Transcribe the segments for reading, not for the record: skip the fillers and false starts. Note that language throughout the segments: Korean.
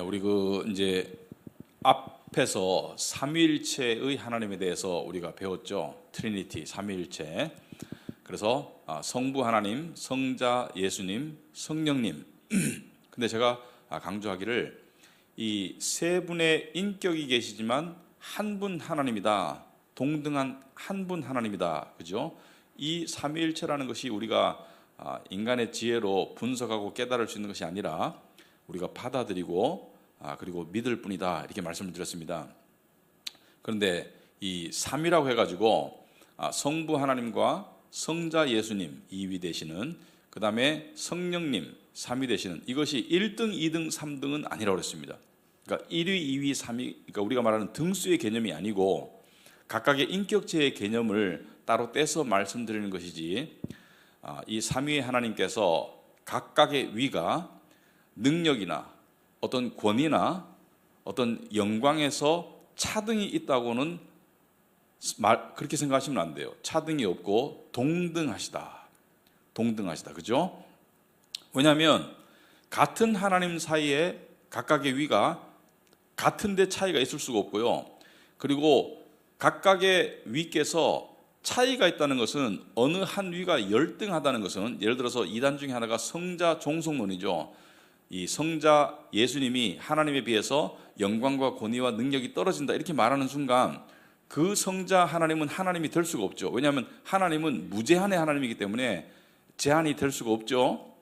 우리 이제 앞에서 삼위일체의 하나님에 대해서 우리가 배웠죠. 트리니티, 삼위일체. 그래서 성부 하나님, 성자 예수님, 성령님. 근데 제가 강조하기를 이 세 분의 인격이 계시지만 한 분 하나님이다. 동등한 한 분 하나님이다. 그죠? 이 삼위일체라는 것이 우리가 인간의 지혜로 분석하고 깨달을 수 있는 것이 아니라 우리가 받아들이고 그리고 믿을 뿐이다, 이렇게 말씀을 드렸습니다. 그런데 이 삼위라고 해가지고 성부 하나님과 성자 예수님 2위 되시는, 그 다음에 성령님 3위 되시는, 이것이 1등, 2등, 3등은 아니라고 그랬습니다. 그러니까 1위, 2위, 3위, 그러니까 우리가 말하는 등수의 개념이 아니고 각각의 인격체의 개념을 따로 떼서 말씀드리는 것이지, 이 삼위의 하나님께서 각각의 위가 능력이나 어떤 권위나 어떤 영광에서 차등이 있다고는 그렇게 생각하시면 안 돼요. 차등이 없고 동등하시다. 동등하시다. 그죠? 왜냐하면 같은 하나님 사이에 각각의 위가 같은데 차이가 있을 수가 없고요. 그리고 각각의 위께서 차이가 있다는 것은, 어느 한 위가 열등하다는 것은, 예를 들어서 이단 중에 하나가 성자 종속론이죠. 이 성자 예수님이 하나님에 비해서 영광과 권위와 능력이 떨어진다, 이렇게 말하는 순간 그 성자 하나님은 하나님이 될 수가 없죠. 왜냐하면 하나님은 무제한의 하나님이기 때문에 제한이 될 수가 없죠.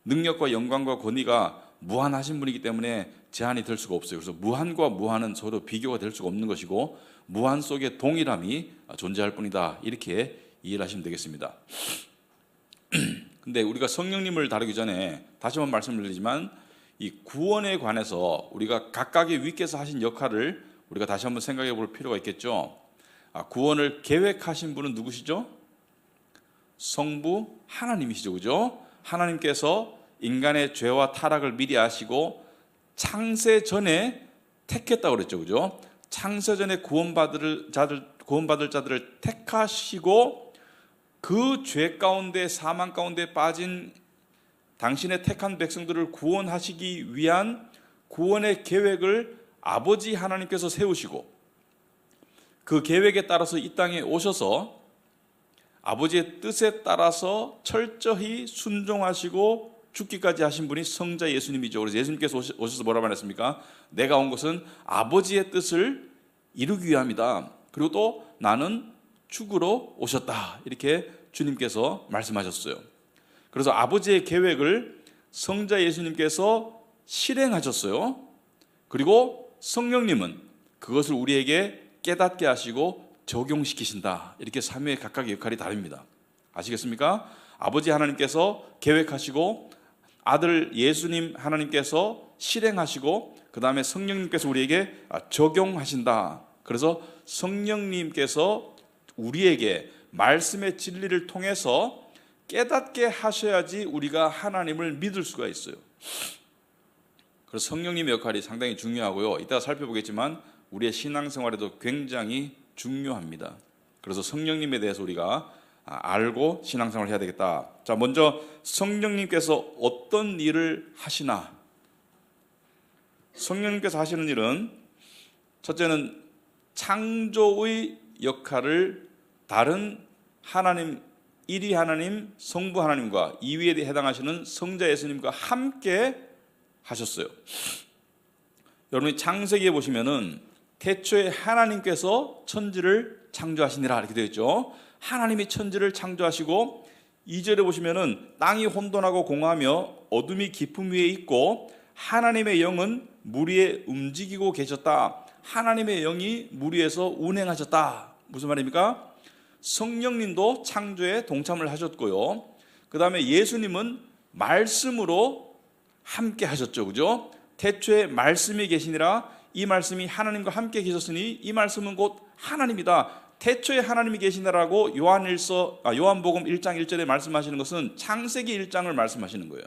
능력과 영광과 권위가 무한하신 분이기 때문에 제한이 될 수가 없어요. 그래서 무한과 무한은 서로 비교가 될 수가 없는 것이고, 무한 속에 동일함이 존재할 뿐이다, 이렇게 이해를 하시면 되겠습니다. 근데 우리가 성령님을 다루기 전에 다시 한번 말씀을 드리지만, 이 구원에 관해서 우리가 각각의 위께서 하신 역할을 우리가 다시 한번 생각해 볼 필요가 있겠죠. 구원을 계획하신 분은 누구시죠? 성부 하나님이시죠. 그죠? 하나님께서 인간의 죄와 타락을 미리 아시고 창세 전에 택했다고 그랬죠. 그죠? 창세 전에 구원받을 자들을 택하시고 그 죄 가운데, 사망 가운데 빠진 당신의 택한 백성들을 구원하시기 위한 구원의 계획을 아버지 하나님께서 세우시고, 그 계획에 따라서 이 땅에 오셔서 아버지의 뜻에 따라서 철저히 순종하시고 죽기까지 하신 분이 성자 예수님이죠. 그래서 예수님께서 오셔서 뭐라고 말했습니까? 내가 온 것은 아버지의 뜻을 이루기 위함이다. 그리고 또 나는 죽으러 오셨다, 이렇게 주님께서 말씀하셨어요. 그래서 아버지의 계획을 성자 예수님께서 실행하셨어요. 그리고 성령님은 그것을 우리에게 깨닫게 하시고 적용시키신다. 이렇게 삼위의 각각의 역할이 다릅니다. 아시겠습니까? 아버지 하나님께서 계획하시고, 아들 예수님 하나님께서 실행하시고, 그 다음에 성령님께서 우리에게 적용하신다. 그래서 성령님께서 우리에게 말씀의 진리를 통해서 깨닫게 하셔야지 우리가 하나님을 믿을 수가 있어요. 그래서 성령님의 역할이 상당히 중요하고요. 이따가 살펴보겠지만 우리의 신앙생활에도 굉장히 중요합니다. 그래서 성령님에 대해서 우리가 알고 신앙생활을 해야 되겠다. 자, 먼저 성령님께서 어떤 일을 하시나? 성령님께서 하시는 일은, 첫째는 창조의 역할을 다른 하나님, 1위 하나님, 성부 하나님과 2위에 해당하시는 성자 예수님과 함께 하셨어요. 여러분이 창세기에 보시면은 태초에 하나님께서 천지를 창조하시니라, 이렇게 되어 있죠. 하나님이 천지를 창조하시고, 2절에 보시면은 땅이 혼돈하고 공하며 어둠이 깊음 위에 있고 하나님의 영은 물 위에 움직이고 계셨다. 하나님의 영이 물 위에서 운행하셨다. 무슨 말입니까? 성령님도 창조에 동참을 하셨고요. 그 다음에 예수님은 말씀으로 함께 하셨죠. 그죠? 태초에 말씀이 계시니라. 이 말씀이 하나님과 함께 계셨으니 이 말씀은 곧 하나님이다. 태초에 하나님이 계시니라고 요한복음 1장 1절에 말씀하시는 것은 창세기 1장을 말씀하시는 거예요.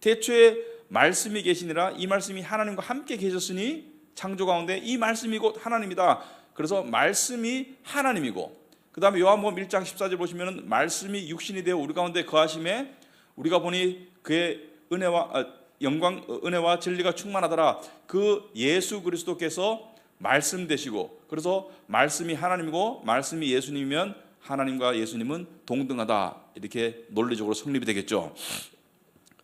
태초에 말씀이 계시니라. 이 말씀이 하나님과 함께 계셨으니 창조 가운데 이 말씀이 곧 하나님이다. 그래서 말씀이 하나님이고, 그 다음에 요한복음 1장 14절 보시면 말씀이 육신이 되어 우리 가운데 거하심에 우리가 보니 그의 은혜와 영광 은혜와 진리가 충만하더라. 그 예수 그리스도께서 말씀 되시고, 그래서 말씀이 하나님이고 말씀이 예수님이면 하나님과 예수님은 동등하다, 이렇게 논리적으로 성립이 되겠죠.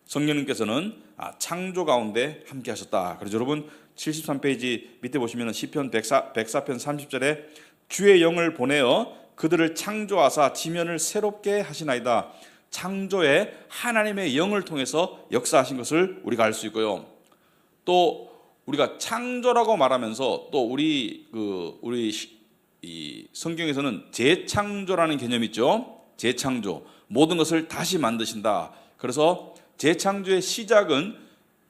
성령님께서는 창조 가운데 함께 하셨다. 그래서 여러분 73페이지 밑에 보시면 시편 104편 30절에 주의 영을 보내어 그들을 창조하사 지면을 새롭게 하시나이다. 창조에 하나님의 영을 통해서 역사하신 것을 우리가 알 수 있고요. 또 우리가 창조라고 말하면서 또 우리 이 성경에서는 재창조라는 개념이 있죠. 재창조, 모든 것을 다시 만드신다. 그래서 재창조의 시작은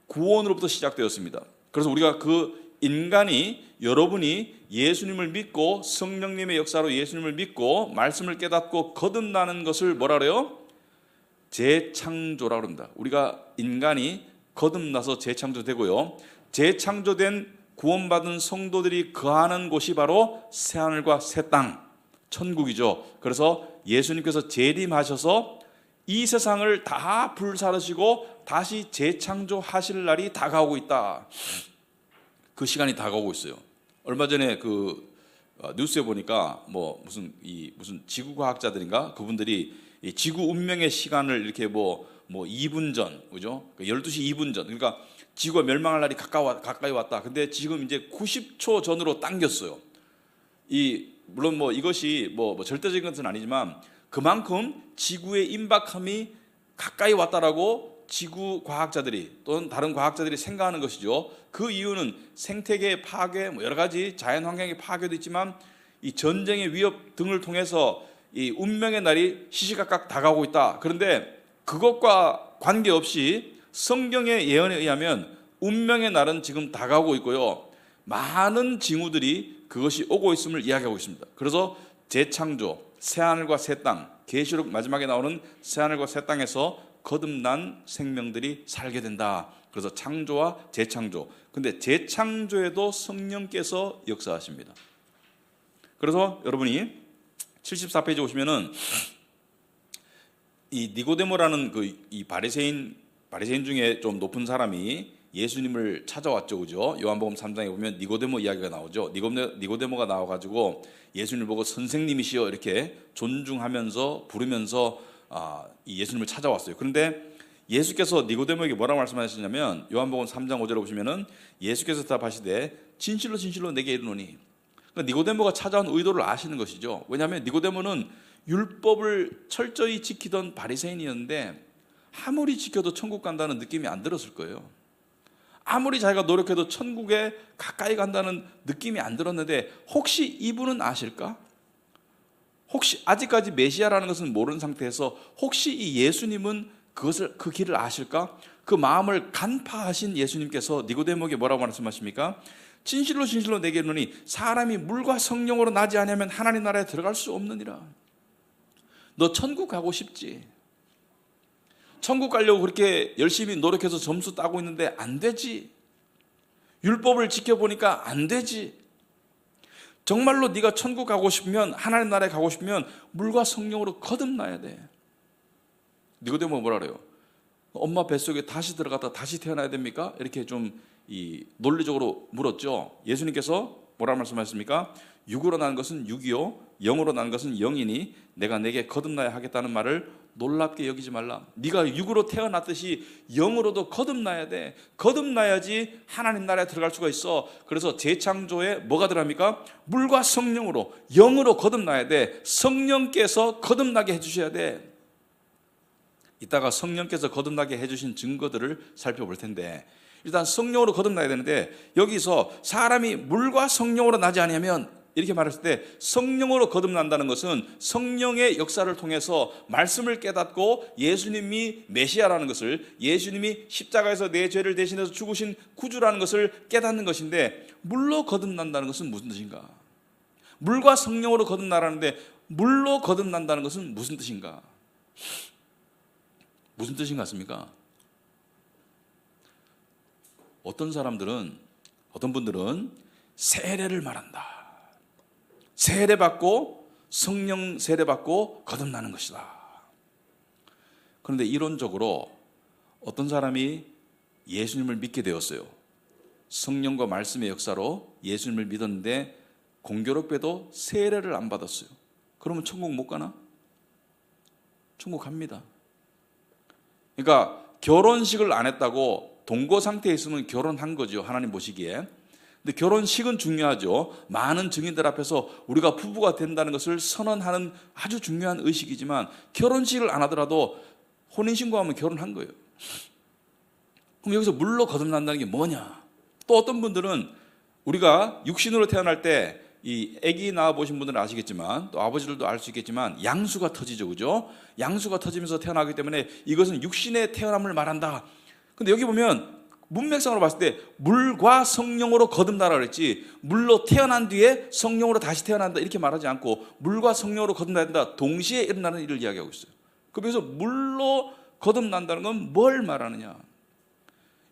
구원으로부터 시작되었습니다. 그래서 우리가 그 인간이, 여러분이 예수님을 믿고 성령님의 역사로 예수님을 믿고 말씀을 깨닫고 거듭나는 것을 뭐라 그래요? 재창조라고 합니다. 우리가 인간이 거듭나서 재창조되고요, 재창조된 구원받은 성도들이 거하는 곳이 바로 새하늘과 새 땅, 천국이죠. 그래서 예수님께서 재림하셔서 이 세상을 다 불사르시고 다시 재창조하실 날이 다가오고 있다. 그 시간이 다가오고 있어요. 얼마 전에 뉴스에 보니까 무슨 지구과학자들인가, 그분들이 이 지구 운명의 시간을 이렇게 2분 전, 그죠? 12시 2분 전, 그러니까 지구가 멸망할 날이 가까이 왔다. 근데 지금 이제 90초 전으로 당겼어요. 물론 이것이 절대적인 것은 아니지만 그만큼 지구의 임박함이 가까이 왔다라고 지구 과학자들이 또는 다른 과학자들이 생각하는 것이죠. 그 이유는 생태계 파괴, 여러 가지 자연 환경의 파괴도 있지만 이 전쟁의 위협 등을 통해서 이 운명의 날이 시시각각 다가오고 있다. 그런데 그것과 관계없이 성경의 예언에 의하면 운명의 날은 지금 다가오고 있고요, 많은 징후들이 그것이 오고 있음을 이야기하고 있습니다. 그래서 재창조, 새하늘과 새 땅, 계시록 마지막에 나오는 새하늘과 새 땅에서 거듭난 생명들이 살게 된다. 그래서 창조와 재창조. 근데 재창조에도 성령께서 역사하십니다. 그래서 여러분이 74페이지 오시면은 이 니고데모라는 이 바리새인 중에 좀 높은 사람이 예수님을 찾아왔죠, 그죠? 요한복음 3장에 보면 니고데모 이야기가 나오죠. 니고데모가 나와가지고 예수님을 보고 선생님이시여 이렇게 존중하면서 부르면서 이 예수님을 찾아왔어요. 그런데 예수께서 니고데모에게 뭐라고 말씀하셨냐면 요한복음 3장 5절에 보시면은 예수께서 대답하시되 진실로 진실로 내게 이르노니, 그러니까 니고데모가 찾아온 의도를 아시는 것이죠. 왜냐하면 니고데모는 율법을 철저히 지키던 바리새인이었는데 아무리 지켜도 천국 간다는 느낌이 안 들었을 거예요. 아무리 자기가 노력해도 천국에 가까이 간다는 느낌이 안 들었는데 혹시 이분은 아실까? 혹시 아직까지 메시아라는 것은 모르는 상태에서 혹시 이 예수님은 그 길을 아실까? 그 마음을 간파하신 예수님께서 니고데모에게 뭐라고 말씀하십니까? 진실로 진실로 내게 이르노니 사람이 물과 성령으로 나지 않으면 하나님 나라에 들어갈 수 없느니라. 너 천국 가고 싶지? 천국 가려고 그렇게 열심히 노력해서 점수 따고 있는데 안 되지. 율법을 지켜보니까 안 되지. 정말로 네가 천국 가고 싶으면, 하나님 나라에 가고 싶으면 물과 성령으로 거듭나야 돼. 니고데모가 뭐라 그래요? 엄마 뱃속에 다시 들어갔다 다시 태어나야 됩니까? 이렇게 좀 논리적으로 물었죠. 예수님께서 뭐라 말씀하셨습니까? 육으로 난 것은 육이요 영으로 난 것은 영이니 내가 내게 거듭나야 하겠다는 말을 놀랍게 여기지 말라. 네가 육으로 태어났듯이 영으로도 거듭나야 돼. 거듭나야지 하나님 나라에 들어갈 수가 있어. 그래서 재창조에 뭐가 들어갑니까? 물과 성령으로, 영으로 거듭나야 돼. 성령께서 거듭나게 해주셔야 돼. 이따가 성령께서 거듭나게 해주신 증거들을 살펴볼 텐데, 일단 성령으로 거듭나야 되는데 여기서 사람이 물과 성령으로 나지 아니하면, 이렇게 말했을 때 성령으로 거듭난다는 것은 성령의 역사를 통해서 말씀을 깨닫고 예수님이 메시아라는 것을, 예수님이 십자가에서 내 죄를 대신해서 죽으신 구주라는 것을 깨닫는 것인데, 물로 거듭난다는 것은 무슨 뜻인가? 물과 성령으로 거듭나라는데 물로 거듭난다는 것은 무슨 뜻인가? 무슨 뜻인 것 같습니까? 어떤 분들은 세례를 말한다. 세례받고 성령 세례받고 거듭나는 것이다. 그런데 이론적으로 어떤 사람이 예수님을 믿게 되었어요. 성령과 말씀의 역사로 예수님을 믿었는데 공교롭게도 세례를 안 받았어요. 그러면 천국 못 가나? 천국 갑니다. 그러니까 결혼식을 안 했다고 동거 상태에 있으면 결혼한 거죠. 하나님 보시기에. 근데 결혼식은 중요하죠. 많은 증인들 앞에서 우리가 부부가 된다는 것을 선언하는 아주 중요한 의식이지만 결혼식을 안 하더라도 혼인신고하면 결혼한 거예요. 그럼 여기서 물로 거듭난다는 게 뭐냐? 또 어떤 분들은 우리가 육신으로 태어날 때 이 아기 낳아 보신 분들은 아시겠지만 또 아버지들도 알 수 있겠지만 양수가 터지죠, 그죠? 양수가 터지면서 태어나기 때문에 이것은 육신의 태어남을 말한다. 근데 여기 보면 문맥상으로 봤을 때 물과 성령으로 거듭나라 그랬지, 물로 태어난 뒤에 성령으로 다시 태어난다 이렇게 말하지 않고 물과 성령으로 거듭난다, 동시에 일어나는 일을 이야기하고 있어요. 그래서 물로 거듭난다는 건 뭘 말하느냐?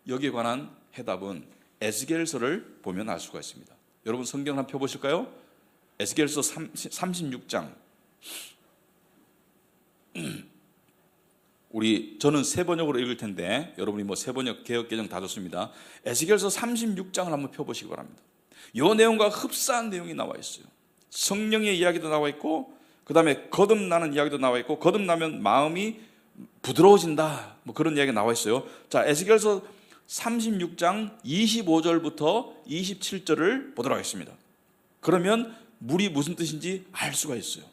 여기에 관한 해답은 에스겔서를 보면 알 수가 있습니다. 여러분 성경을 한번 펴보실까요? 에스겔서 36장. 저는 세 번역으로 읽을 텐데 여러분이 뭐 세 번역 개역 개정 다 좋습니다. 에스겔서 36장을 한번 펴보시기 바랍니다. 이 내용과 흡사한 내용이 나와 있어요. 성령의 이야기도 나와 있고 그 다음에 거듭나는 이야기도 나와 있고 거듭나면 마음이 부드러워진다 뭐 그런 이야기가 나와 있어요. 자, 에스겔서 36장 25절부터 27절을 보도록 하겠습니다. 그러면 물이 무슨 뜻인지 알 수가 있어요.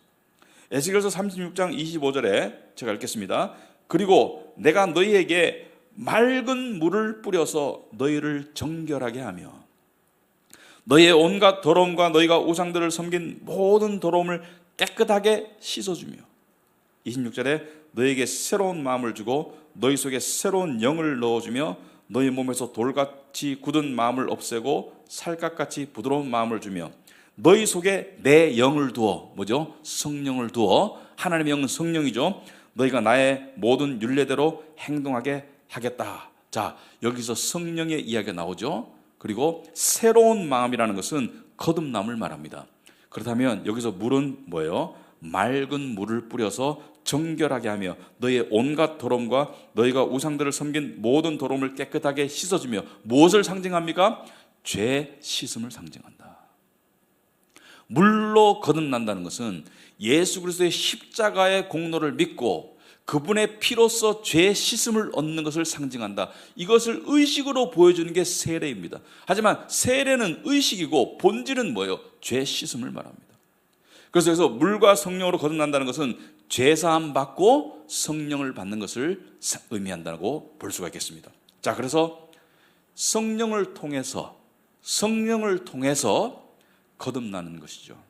에스겔서 36장 25절에 제가 읽겠습니다. 그리고 내가 너희에게 맑은 물을 뿌려서 너희를 정결하게 하며 너희의 온갖 더러움과 너희가 우상들을 섬긴 모든 더러움을 깨끗하게 씻어주며 26절에 너희에게 새로운 마음을 주고 너희 속에 새로운 영을 넣어주며 너희 몸에서 돌같이 굳은 마음을 없애고 살갗같이 부드러운 마음을 주며 너희 속에 내 영을 두어, 뭐죠? 성령을 두어, 하나님의 영은 성령이죠. 너희가 나의 모든 율례대로 행동하게 하겠다. 자, 여기서 성령의 이야기가 나오죠. 그리고 새로운 마음이라는 것은 거듭남을 말합니다. 그렇다면 여기서 물은 뭐예요? 맑은 물을 뿌려서 정결하게 하며 너희의 온갖 더러움과 너희가 우상들을 섬긴 모든 더러움을 깨끗하게 씻어주며 무엇을 상징합니까? 죄 씻음을 상징한다. 물로 거듭난다는 것은 예수 그리스도의 십자가의 공로를 믿고 그분의 피로써 죄 씻음을 얻는 것을 상징한다. 이것을 의식으로 보여주는 게 세례입니다. 하지만 세례는 의식이고 본질은 뭐예요? 죄 씻음을 말합니다. 그래서 물과 성령으로 거듭난다는 것은 죄사함 받고 성령을 받는 것을 의미한다고 볼 수가 있겠습니다. 자, 그래서 성령을 통해서 거듭나는 것이죠.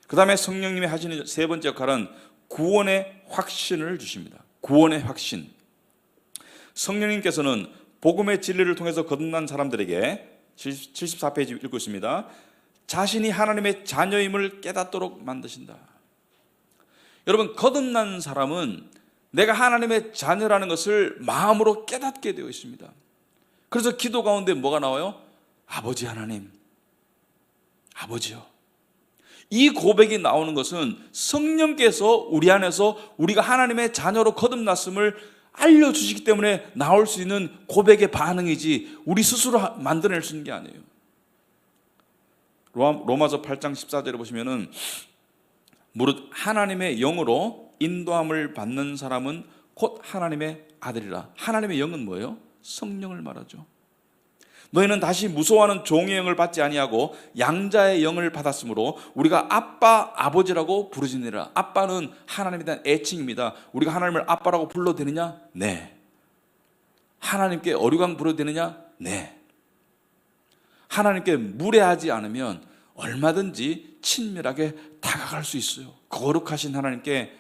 그 다음에 성령님이 하시는 세 번째 역할은 구원의 확신을 주십니다. 구원의 확신. 성령님께서는 복음의 진리를 통해서 거듭난 사람들에게 74페이지 읽고 있습니다. 자신이 하나님의 자녀임을 깨닫도록 만드신다. 여러분, 거듭난 사람은 내가 하나님의 자녀라는 것을 마음으로 깨닫게 되어 있습니다. 그래서 기도 가운데 뭐가 나와요? 아버지 하나님, 아버지요. 이 고백이 나오는 것은 성령께서 우리 안에서 우리가 하나님의 자녀로 거듭났음을 알려주시기 때문에 나올 수 있는 고백의 반응이지 우리 스스로 만들어낼 수 있는 게 아니에요. 로마서 8장 14절에 보시면은 무릇 하나님의 영으로 인도함을 받는 사람은 곧 하나님의 아들이라. 하나님의 영은 뭐예요? 성령을 말하죠. 너희는 다시 무서워하는 종의 영을 받지 아니하고 양자의 영을 받았으므로 우리가 아빠 아버지라고 부르짖느니라. 아빠는 하나님에 대한 애칭입니다. 우리가 하나님을 아빠라고 불러도 되느냐? 네. 하나님께 어류강 불러도 되느냐? 네. 하나님께 무례하지 않으면 얼마든지 친밀하게 다가갈 수 있어요. 거룩하신 하나님께,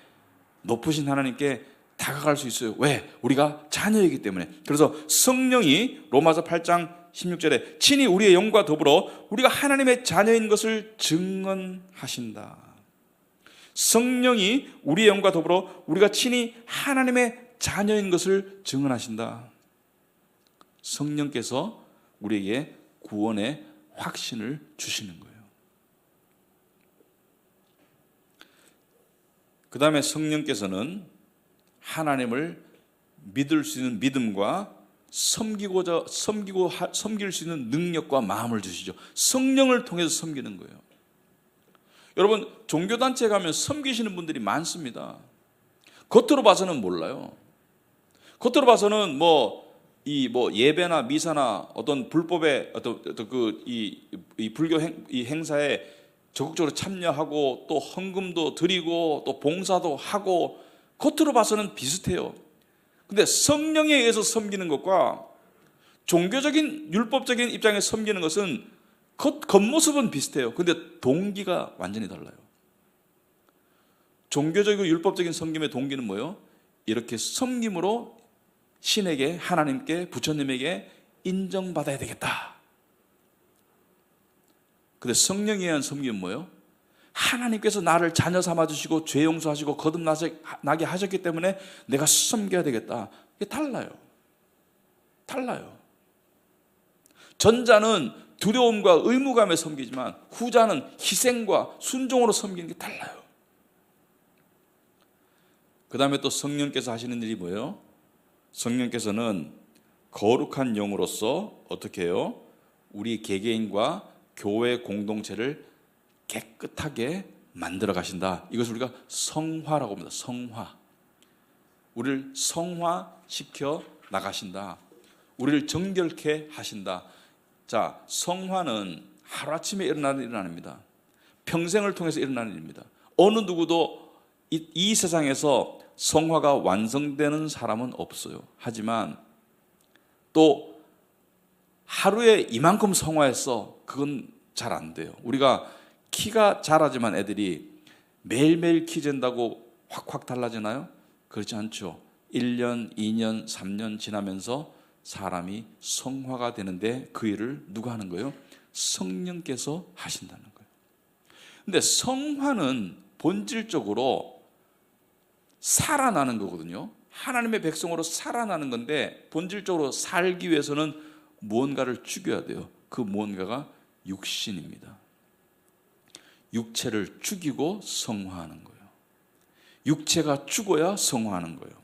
높으신 하나님께 다가갈 수 있어요. 왜? 우리가 자녀이기 때문에. 그래서 성령이 로마서 8장 16절에 친히 우리의 영과 더불어 우리가 하나님의 자녀인 것을 증언하신다. 성령이 우리의 영과 더불어 우리가 친히 하나님의 자녀인 것을 증언하신다. 성령께서 우리에게 구원의 확신을 주시는 거예요. 그 다음에 성령께서는 하나님을 믿을 수 있는 믿음과 섬길 수 있는 능력과 마음을 주시죠. 성령을 통해서 섬기는 거예요. 여러분, 종교단체에 가면 섬기시는 분들이 많습니다. 겉으로 봐서는 몰라요. 겉으로 봐서는 예배나 미사나 어떤 불법의 이 불교 행사에 적극적으로 참여하고 또 헌금도 드리고 또 봉사도 하고 겉으로 봐서는 비슷해요. 근데 성령에 의해서 섬기는 것과 종교적인 율법적인 입장에서 섬기는 것은 겉모습은 비슷해요. 근데 동기가 완전히 달라요. 종교적이고 율법적인 섬김의 동기는 뭐예요? 이렇게 섬김으로 신에게, 하나님께, 부처님에게 인정받아야 되겠다. 근데 성령에 의한 섬김은 뭐예요? 하나님께서 나를 자녀 삼아주시고 죄 용서하시고 거듭나게 하셨기 때문에 내가 섬겨야 되겠다. 이게 달라요. 전자는 두려움과 의무감에 섬기지만 후자는 희생과 순종으로 섬기는 게 달라요. 그 다음에 또 성령께서 하시는 일이 뭐예요? 성령께서는 거룩한 영으로서 어떻게 해요? 우리 개개인과 교회 공동체를 깨끗하게 만들어 가신다. 이것을 우리가 성화라고 합니다. 성화. 우리를 성화시켜 나가신다. 우리를 정결케 하신다. 자, 성화는 하루아침에 일어나는 일은 아닙니다. 평생을 통해서 일어나는 일입니다. 어느 누구도 이 세상에서 성화가 완성되는 사람은 없어요. 하지만 또 하루에 이만큼 성화했어. 그건 잘 안 돼요. 우리가 키가 자라지만 애들이 매일매일 키 잰다고 확확 달라지나요? 그렇지 않죠. 1년, 2년, 3년 지나면서 사람이 성화가 되는데 그 일을 누가 하는 거예요? 성령께서 하신다는 거예요. 근데 성화는 본질적으로 살아나는 거거든요. 하나님의 백성으로 살아나는 건데 본질적으로 살기 위해서는 무언가를 죽여야 돼요. 그 무언가가 육신입니다. 육체를 죽이고 성화하는 거예요. 육체가 죽어야 성화하는 거예요.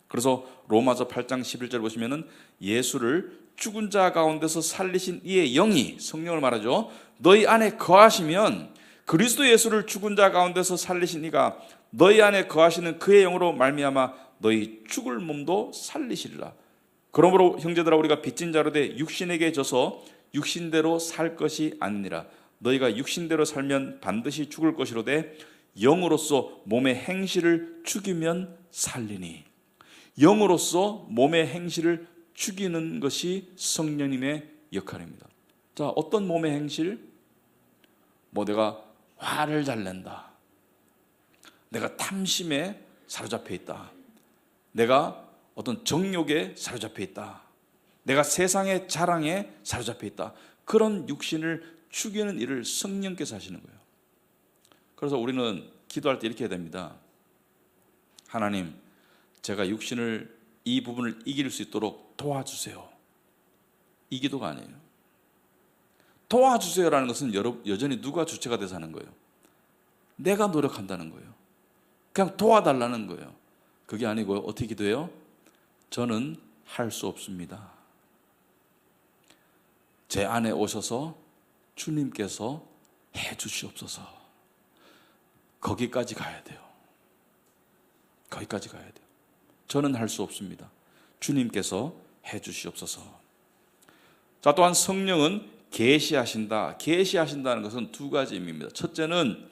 그래서 로마서 8장 11절 보시면은 예수를 죽은 자 가운데서 살리신 이의 영이, 성령을 말하죠, 너희 안에 거하시면 그리스도 예수를 죽은 자 가운데서 살리신 이가 너희 안에 거하시는 그의 영으로 말미암아 너희 죽을 몸도 살리시리라. 그러므로 형제들아 우리가 빚진 자로 돼 육신에게 져서 육신대로 살 것이 아니니라. 너희가 육신대로 살면 반드시 죽을 것이로되 영으로서 몸의 행실을 죽이면 살리니. 영으로서 몸의 행실을 죽이는 것이 성령님의 역할입니다. 자, 어떤 몸의 행실? 내가 화를 잘 낸다. 내가 탐심에 사로잡혀 있다. 내가 어떤 정욕에 사로잡혀 있다. 내가 세상의 자랑에 사로잡혀 있다. 그런 육신을 죽이는 일을 성령께서 하시는 거예요. 그래서 우리는 기도할 때 이렇게 해야 됩니다. 하나님, 제가 육신을 이 부분을 이길 수 있도록 도와주세요. 이 기도가 아니에요. 도와주세요라는 것은 여전히 누가 주체가 돼서 하는 거예요? 내가 노력한다는 거예요. 그냥 도와달라는 거예요. 그게 아니고 어떻게 기도해요? 저는 할 수 없습니다. 제 안에 오셔서 주님께서 해 주시옵소서. 거기까지 가야 돼요. 거기까지 가야 돼요. 저는 할 수 없습니다. 주님께서 해 주시옵소서. 자, 또한 성령은 계시하신다. 계시하신다는 것은 두 가지 의미입니다. 첫째는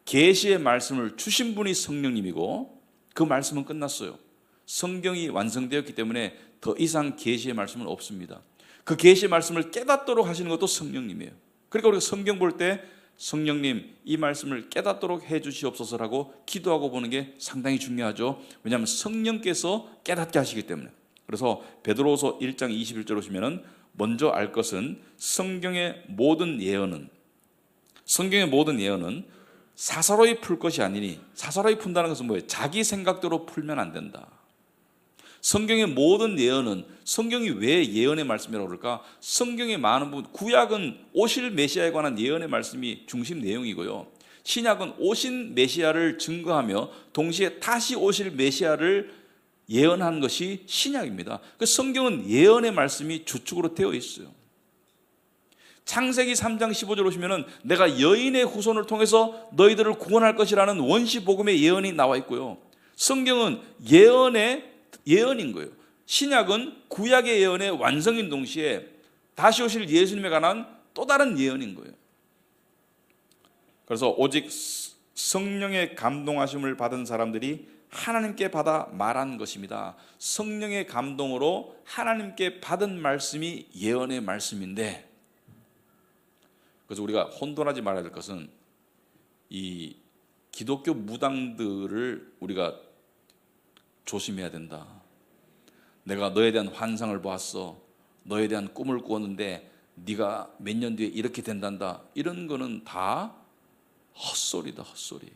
계시의 말씀을 주신 분이 성령님이고 그 말씀은 끝났어요. 성경이 완성되었기 때문에 더 이상 계시의 말씀은 없습니다. 그 계시의 말씀을 깨닫도록 하시는 것도 성령님이에요. 그러니까 우리가 성경 볼 때 성령님 이 말씀을 깨닫도록 해 주시옵소서라고 기도하고 보는 게 상당히 중요하죠. 왜냐하면 성령께서 깨닫게 하시기 때문에. 그래서 베드로후서 1장 21절 보시면은 먼저 알 것은 성경의 모든 예언은 사사로이 풀 것이 아니니. 사사로이 푼다는 것은 뭐예요? 자기 생각대로 풀면 안 된다. 성경의 모든 예언은, 성경이 왜 예언의 말씀이라고 그럴까? 성경의 많은 부분, 구약은 오실 메시아에 관한 예언의 말씀이 중심 내용이고요, 신약은 오신 메시아를 증거하며 동시에 다시 오실 메시아를 예언한 것이 신약입니다. 그 성경은 예언의 말씀이 주축으로 되어 있어요. 창세기 3장 15절 보시면은 내가 여인의 후손을 통해서 너희들을 구원할 것이라는 원시 복음의 예언이 나와 있고요. 성경은 예언인 거예요. 신약은 구약의 예언의 완성인 동시에 다시 오실 예수님에 관한 또 다른 예언인 거예요. 그래서 오직 성령의 감동하심을 받은 사람들이 하나님께 받아 말한 것입니다. 성령의 감동으로 하나님께 받은 말씀이 예언의 말씀인데, 그래서 우리가 혼돈하지 말아야 될 것은 이 기독교 무당들을 우리가 조심해야 된다. 내가 너에 대한 환상을 보았어, 너에 대한 꿈을 꾸었는데 네가 몇 년 뒤에 이렇게 된단다, 이런 거는 다 헛소리다, 헛소리.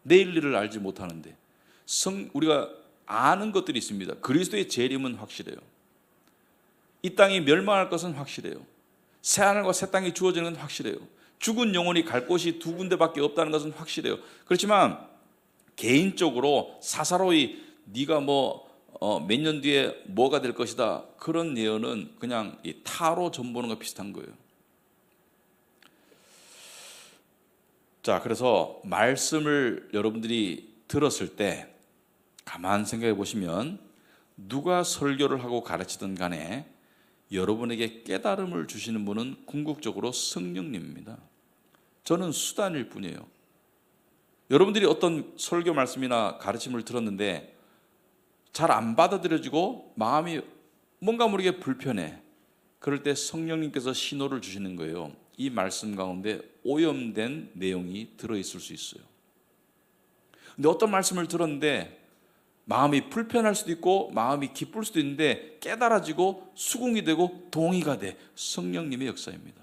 내일 일을 알지 못하는데 우리가 아는 것들이 있습니다. 그리스도의 재림은 확실해요. 이 땅이 멸망할 것은 확실해요. 새하늘과 새 땅이 주어지는 건 확실해요. 죽은 영혼이 갈 곳이 두 군데밖에 없다는 것은 확실해요. 그렇지만 개인적으로 사사로이 네가 몇 년 뒤에 뭐가 될 것이다, 그런 예언은 그냥 이 타로 점 보는 거 비슷한 거예요. 자, 그래서 말씀을 여러분들이 들었을 때 가만 생각해 보시면 누가 설교를 하고 가르치든 간에 여러분에게 깨달음을 주시는 분은 궁극적으로 성령님입니다. 저는 수단일 뿐이에요. 여러분들이 어떤 설교 말씀이나 가르침을 들었는데 잘 안 받아들여지고 마음이 뭔가 모르게 불편해. 그럴 때 성령님께서 신호를 주시는 거예요. 이 말씀 가운데 오염된 내용이 들어있을 수 있어요. 근데 어떤 말씀을 들었는데 마음이 불편할 수도 있고 마음이 기쁠 수도 있는데 깨달아지고 수긍이 되고 동의가 돼. 성령님의 역사입니다.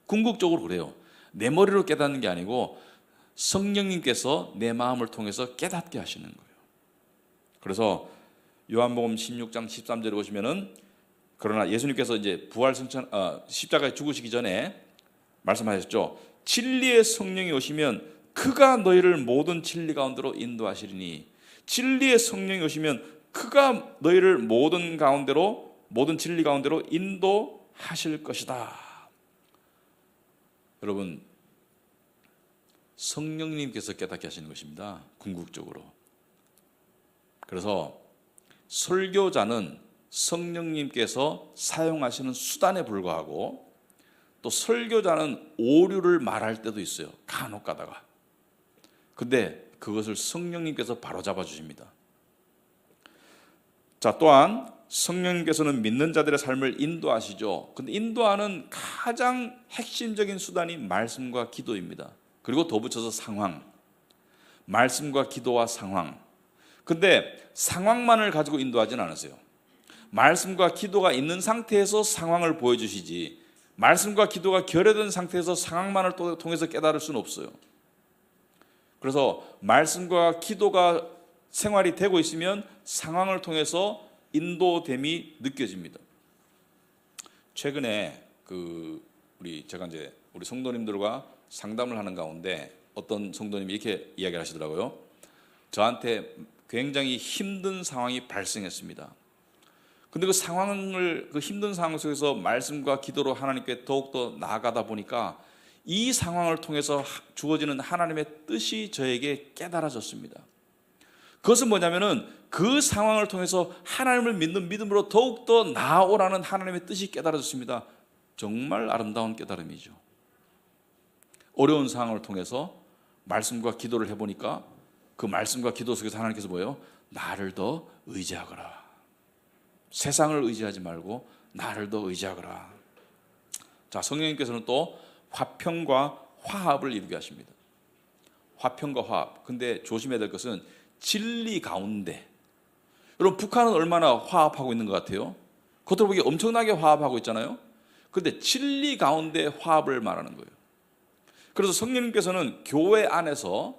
궁극적으로 그래요. 내 머리로 깨닫는 게 아니고 성령님께서 내 마음을 통해서 깨닫게 하시는 거예요. 그래서 요한복음 16장 13절에 보시면은, 그러나 예수님께서 이제 십자가에 죽으시기 전에 말씀하셨죠. 진리의 성령이 오시면 그가 너희를 모든 진리 가운데로 인도하시리니, 진리의 성령이 오시면 그가 너희를 모든 진리 가운데로 인도하실 것이다. 여러분, 성령님께서 깨닫게 하시는 것입니다. 궁극적으로. 그래서 설교자는 성령님께서 사용하시는 수단에 불과하고, 또 설교자는 오류를 말할 때도 있어요. 간혹 가다가. 근데 그것을 성령님께서 바로잡아 주십니다. 자, 또한 성령님께서는 믿는 자들의 삶을 인도하시죠. 근데 인도하는 가장 핵심적인 수단이 말씀과 기도입니다. 그리고 덧붙여서 상황. 말씀과 기도와 상황. 근데 상황만을 가지고 인도하지는 않으세요. 말씀과 기도가 있는 상태에서 상황을 보여주시지, 말씀과 기도가 결여된 상태에서 상황만을 통해서 깨달을 수는 없어요. 그래서 말씀과 기도가 생활이 되고 있으면 상황을 통해서 인도됨이 느껴집니다. 최근에 제가 이제 우리 성도님들과 상담을 하는 가운데 어떤 성도님이 이렇게 이야기를 하시더라고요. 저한테 굉장히 힘든 상황이 발생했습니다. 근데 그 힘든 상황 속에서 말씀과 기도로 하나님께 더욱더 나아가다 보니까 이 상황을 통해서 주어지는 하나님의 뜻이 저에게 깨달아졌습니다. 그것은 뭐냐면은 그 상황을 통해서 하나님을 믿는 믿음으로 더욱더 나아오라는 하나님의 뜻이 깨달아졌습니다. 정말 아름다운 깨달음이죠. 어려운 상황을 통해서 말씀과 기도를 해보니까 그 말씀과 기도 속에서 하나님께서 뭐예요? 나를 더 의지하거라. 세상을 의지하지 말고 나를 더 의지하거라. 자, 성령님께서는 또 화평과 화합을 이루게 하십니다. 화평과 화합. 근데 조심해야 될 것은 진리 가운데. 여러분, 북한은 얼마나 화합하고 있는 것 같아요? 겉으로 보기에 엄청나게 화합하고 있잖아요. 그런데 진리 가운데 화합을 말하는 거예요. 그래서 성령님께서는 교회 안에서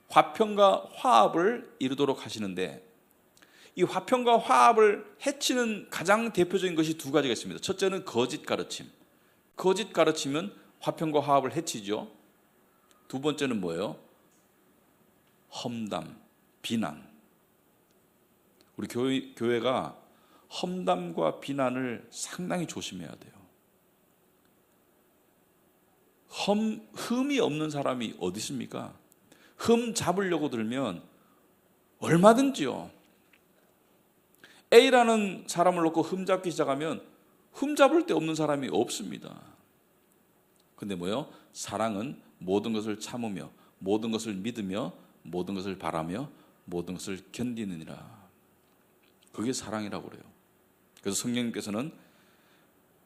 화평과 화합을 이루도록 하시는데, 이 화평과 화합을 해치는 가장 대표적인 것이 두 가지가 있습니다. 첫째는 거짓 가르침. 거짓 가르침은 화평과 화합을 해치죠. 두 번째는 뭐예요? 험담, 비난. 우리 교회가 험담과 비난을 상당히 조심해야 돼요. 흠이 없는 사람이 어디 있습니까? 흠 잡으려고 들면 얼마든지요. A라는 사람을 놓고 흠 잡기 시작하면 흠 잡을 데 없는 사람이 없습니다. 근데 뭐요? 사랑은 모든 것을 참으며 모든 것을 믿으며 모든 것을 바라며 모든 것을 견디느니라. 그게 사랑이라고 그래요. 그래서 성령님께서는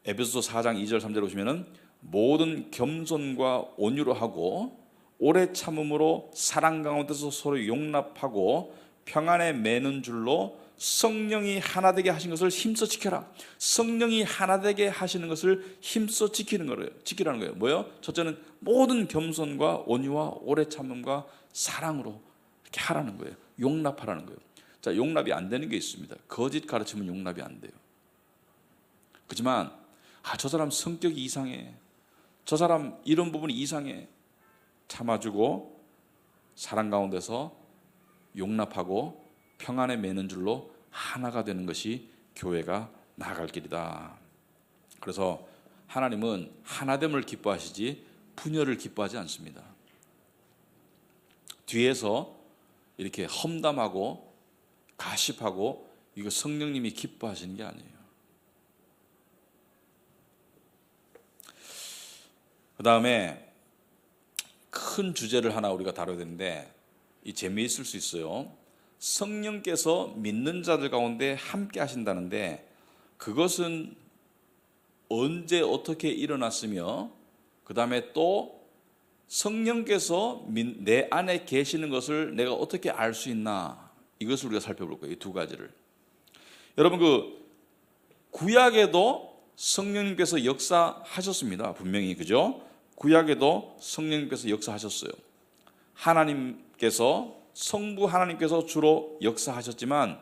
에베소서 4장 2절 3절 보시면은 모든 겸손과 온유로 하고 오래 참음으로 사랑 가운데서 서로 용납하고 평안에 매는 줄로 성령이 하나 되게 하신 것을 힘써 지켜라. 성령이 하나 되게 하시는 것을 힘써 지키라는 거예요. 뭐예요? 첫째는 모든 겸손과 온유와 오래 참음과 사랑으로 이렇게 하라는 거예요. 용납하라는 거예요. 자, 용납이 안 되는 게 있습니다. 거짓 가르치면 용납이 안 돼요. 그렇지만 저 사람 성격이 이상해, 저 사람 이런 부분이 이상해, 참아주고 사랑 가운데서 용납하고 평안에 매는 줄로 하나가 되는 것이 교회가 나아갈 길이다. 그래서 하나님은 하나됨을 기뻐하시지 분열을 기뻐하지 않습니다. 뒤에서 이렇게 험담하고 가십하고 이거 성령님이 기뻐하시는 게 아니에요. 그 다음에 큰 주제를 하나 우리가 다뤄야 되는데 이 재미있을 수 있어요. 성령께서 믿는 자들 가운데 함께 하신다는데 그것은 언제 어떻게 일어났으며 그 다음에 또 성령께서 내 안에 계시는 것을 내가 어떻게 알 수 있나, 이것을 우리가 살펴볼 거예요. 이 두 가지를. 여러분, 그 구약에도 성령님께서 역사하셨습니다. 분명히, 그죠? 구약에도 성령님께서 역사하셨어요. 하나님께서, 성부 하나님께서 주로 역사하셨지만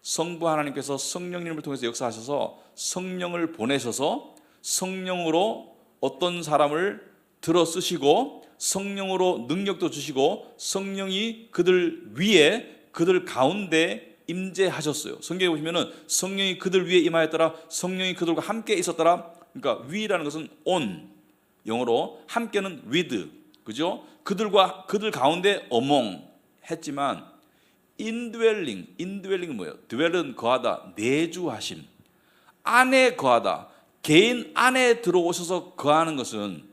성부 하나님께서 성령님을 통해서 역사하셔서 성령을 보내셔서 성령으로 어떤 사람을 들어 쓰시고 성령으로 능력도 주시고 성령이 그들 위에, 그들 가운데 임재하셨어요. 성경에 보시면은 성령이 그들 위에 임하였더라, 성령이 그들과 함께 있었더라. 그러니까 위라는 것은 on, 영어로 함께는 with, 그죠? 그들 가운데 among 했지만 indwelling은 뭐예요? dwell은 거하다, 내주하심, 안에 거하다, 개인 안에 들어오셔서 거하는 것은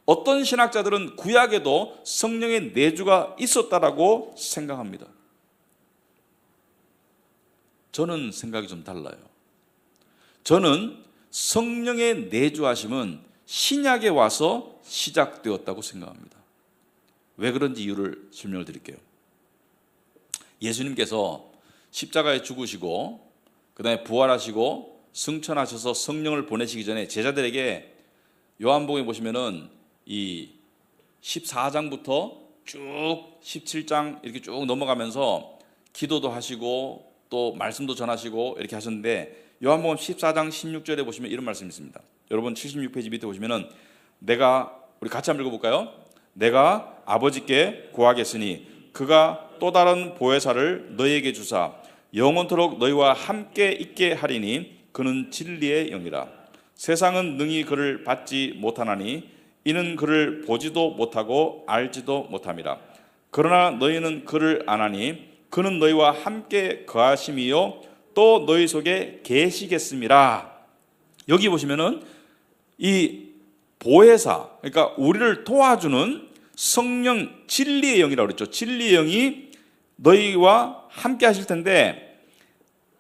어떤 신학자들은 구약에도 성령의 내주가 있었다라고 생각합니다. 저는 생각이 좀 달라요. 저는 성령의 내주하심은 신약에 와서 시작되었다고 생각합니다. 왜 그런지 이유를 설명을 드릴게요. 예수님께서 십자가에 죽으시고 그 다음에 부활하시고 승천하셔서 성령을 보내시기 전에 제자들에게 요한복음에 보시면은 이 14장부터 쭉 17장 이렇게 쭉 넘어가면서 기도도 하시고 또 말씀도 전하시고 이렇게 하셨는데 요한복음 14장 16절에 보시면 이런 말씀이 있습니다. 여러분 76페이지 밑에 보시면은 우리 같이 한번 읽어볼까요? 내가 아버지께 구하겠으니 그가 또 다른 보혜사를 너희에게 주사 영원토록 너희와 함께 있게 하리니 그는 진리의 영이라. 세상은 능히 그를 받지 못하나니 이는 그를 보지도 못하고 알지도 못함이라. 그러나 너희는 그를 아나니 그는 너희와 함께 거하심이요 또 너희 속에 계시겠음이라. 여기 보시면은 이 보혜사, 그러니까 우리를 도와주는 성령, 진리의 영이라고 그랬죠. 진리의 영이 너희와 함께 하실 텐데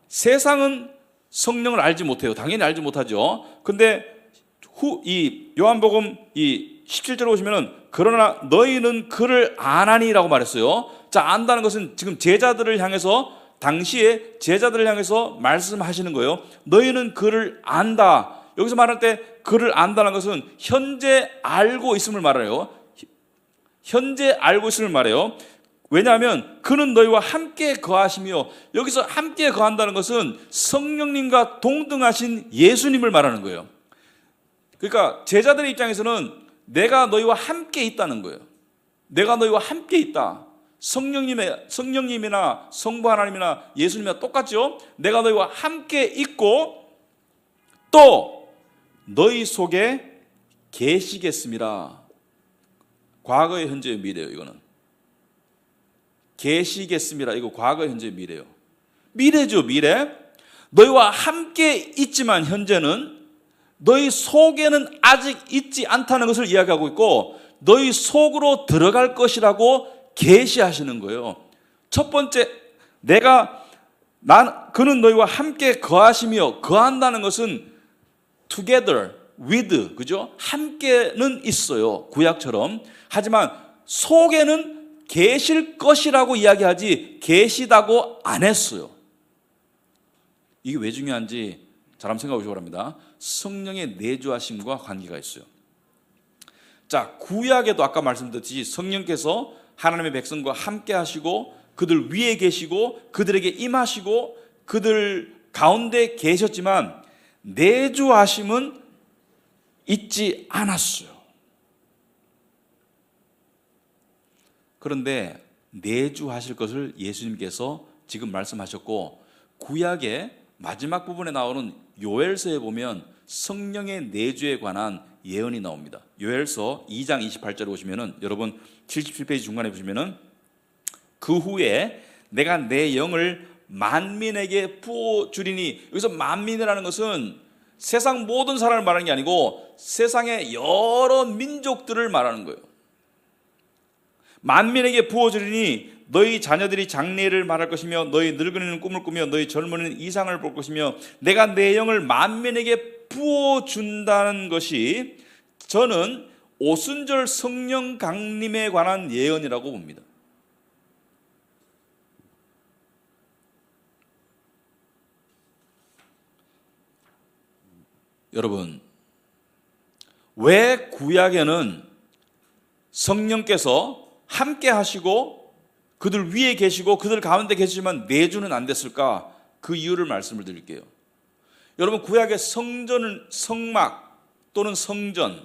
세상은 성령을 알지 못해요. 당연히 알지 못하죠. 근데 이 요한복음 이 17절에 보시면은 그러나 너희는 그를 아나니라고 말했어요. 자, 안다는 것은 지금 제자들을 향해서, 당시에 제자들을 향해서 말씀하시는 거예요. 너희는 그를 안다. 여기서 말할 때 그를 안다는 것은 현재 알고 있음을 말해요. 현재 알고 있음을 말해요. 왜냐하면 그는 너희와 함께 거하시며, 여기서 함께 거한다는 것은 성령님과 동등하신 예수님을 말하는 거예요. 그러니까 제자들의 입장에서는 내가 너희와 함께 있다는 거예요. 내가 너희와 함께 있다. 성령님이나 성부 하나님이나 예수님이나 똑같죠. 내가 너희와 함께 있고 또 너희 속에 계시겠습니다. 과거의 현재의 미래예요. 이거는 계시겠습니다. 이거 과거 현재 미래예요. 미래죠. 미래. 너희와 함께 있지만 현재는 너희 속에는 아직 있지 않다는 것을 이야기하고 있고 너희 속으로 들어갈 것이라고 계시하시는 거예요. 첫 번째, 그는 너희와 함께 거하시며, 거한다는 것은 together, with, 그죠? 함께는 있어요. 구약처럼. 하지만 속에는 계실 것이라고 이야기하지 계시다고 안 했어요. 이게 왜 중요한지 잘 한번 생각해 보시기 바랍니다. 성령의 내주하심과 관계가 있어요. 자, 구약에도 아까 말씀드렸듯이 성령께서 하나님의 백성과 함께 하시고 그들 위에 계시고 그들에게 임하시고 그들 가운데 계셨지만 내주하심은 있지 않았어요. 그런데 내주하실 것을 예수님께서 지금 말씀하셨고 구약의 마지막 부분에 나오는 요엘서에 보면 성령의 내주에 관한 예언이 나옵니다. 요엘서 2장 28절에 보시면은 여러분 77페이지 중간에 보시면은 그 후에 내가 내 영을 만민에게 부어 주리니, 여기서 만민이라는 것은 세상 모든 사람을 말하는 게 아니고 세상의 여러 민족들을 말하는 거예요. 만민에게 부어 주리니 너희 자녀들이 장래를 말할 것이며 너희 늙은이는 꿈을 꾸며 너희 젊은이는 이상을 볼 것이며 내가 내 영을 만민에게 부어 준다는 것이 저는 오순절 성령 강림에 관한 예언이라고 봅니다. 여러분, 왜 구약에는 성령께서 함께 하시고 그들 위에 계시고 그들 가운데 계시지만 내주는 안 됐을까? 그 이유를 말씀을 드릴게요. 여러분, 구약의 성막 또는 성전,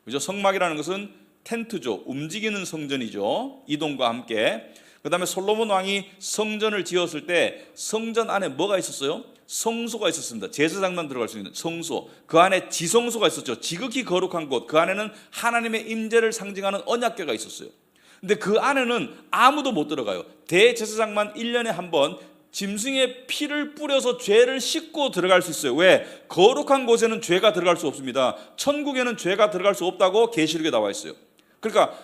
그죠? 성막이라는 것은 텐트죠. 움직이는 성전이죠. 이동과 함께. 그 다음에 솔로몬 왕이 성전을 지었을 때 성전 안에 뭐가 있었어요? 성소가 있었습니다. 제사장만 들어갈 수 있는 성소. 그 안에 지성소가 있었죠. 지극히 거룩한 곳. 그 안에는 하나님의 임재를 상징하는 언약궤가 있었어요. 근데 그 안에는 아무도 못 들어가요. 대제사장만 1년에 한 번 짐승의 피를 뿌려서 죄를 씻고 들어갈 수 있어요. 왜? 거룩한 곳에는 죄가 들어갈 수 없습니다. 천국에는 죄가 들어갈 수 없다고 계시록에 나와 있어요. 그러니까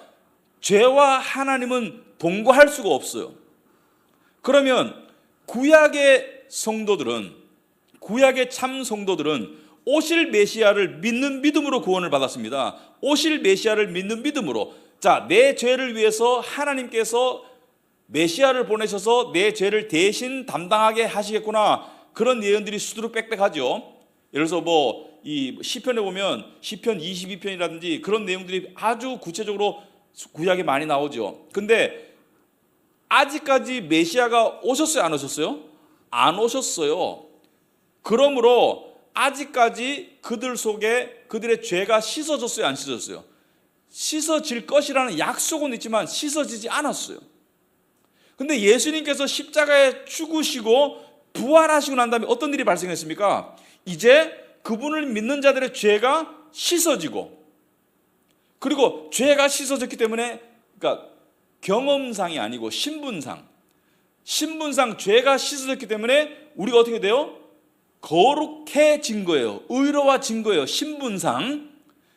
죄와 하나님은 동거할 수가 없어요. 그러면 구약의 성도들은, 구약의 참 성도들은 오실 메시아를 믿는 믿음으로 구원을 받았습니다. 오실 메시아를 믿는 믿음으로. 자, 내 죄를 위해서 하나님께서 메시아를 보내셔서 내 죄를 대신 담당하게 하시겠구나. 그런 예언들이 수두룩 빽빽하죠. 예를 들어서 이 시편에 보면 시편 22편이라든지 그런 내용들이 아주 구체적으로 구약에 많이 나오죠. 근데 아직까지 메시아가 오셨어요, 안 오셨어요? 안 오셨어요. 그러므로 아직까지 그들 속에 그들의 죄가 씻어졌어요, 안 씻어졌어요? 씻어질 것이라는 약속은 있지만 씻어지지 않았어요. 근데 예수님께서 십자가에 죽으시고 부활하시고 난 다음에 어떤 일이 발생했습니까? 이제 그분을 믿는 자들의 죄가 씻어지고, 그리고 죄가 씻어졌기 때문에, 그러니까 경험상이 아니고 신분상 죄가 씻어졌기 때문에 우리가 어떻게 돼요? 거룩해진 거예요. 의로워진 거예요. 신분상.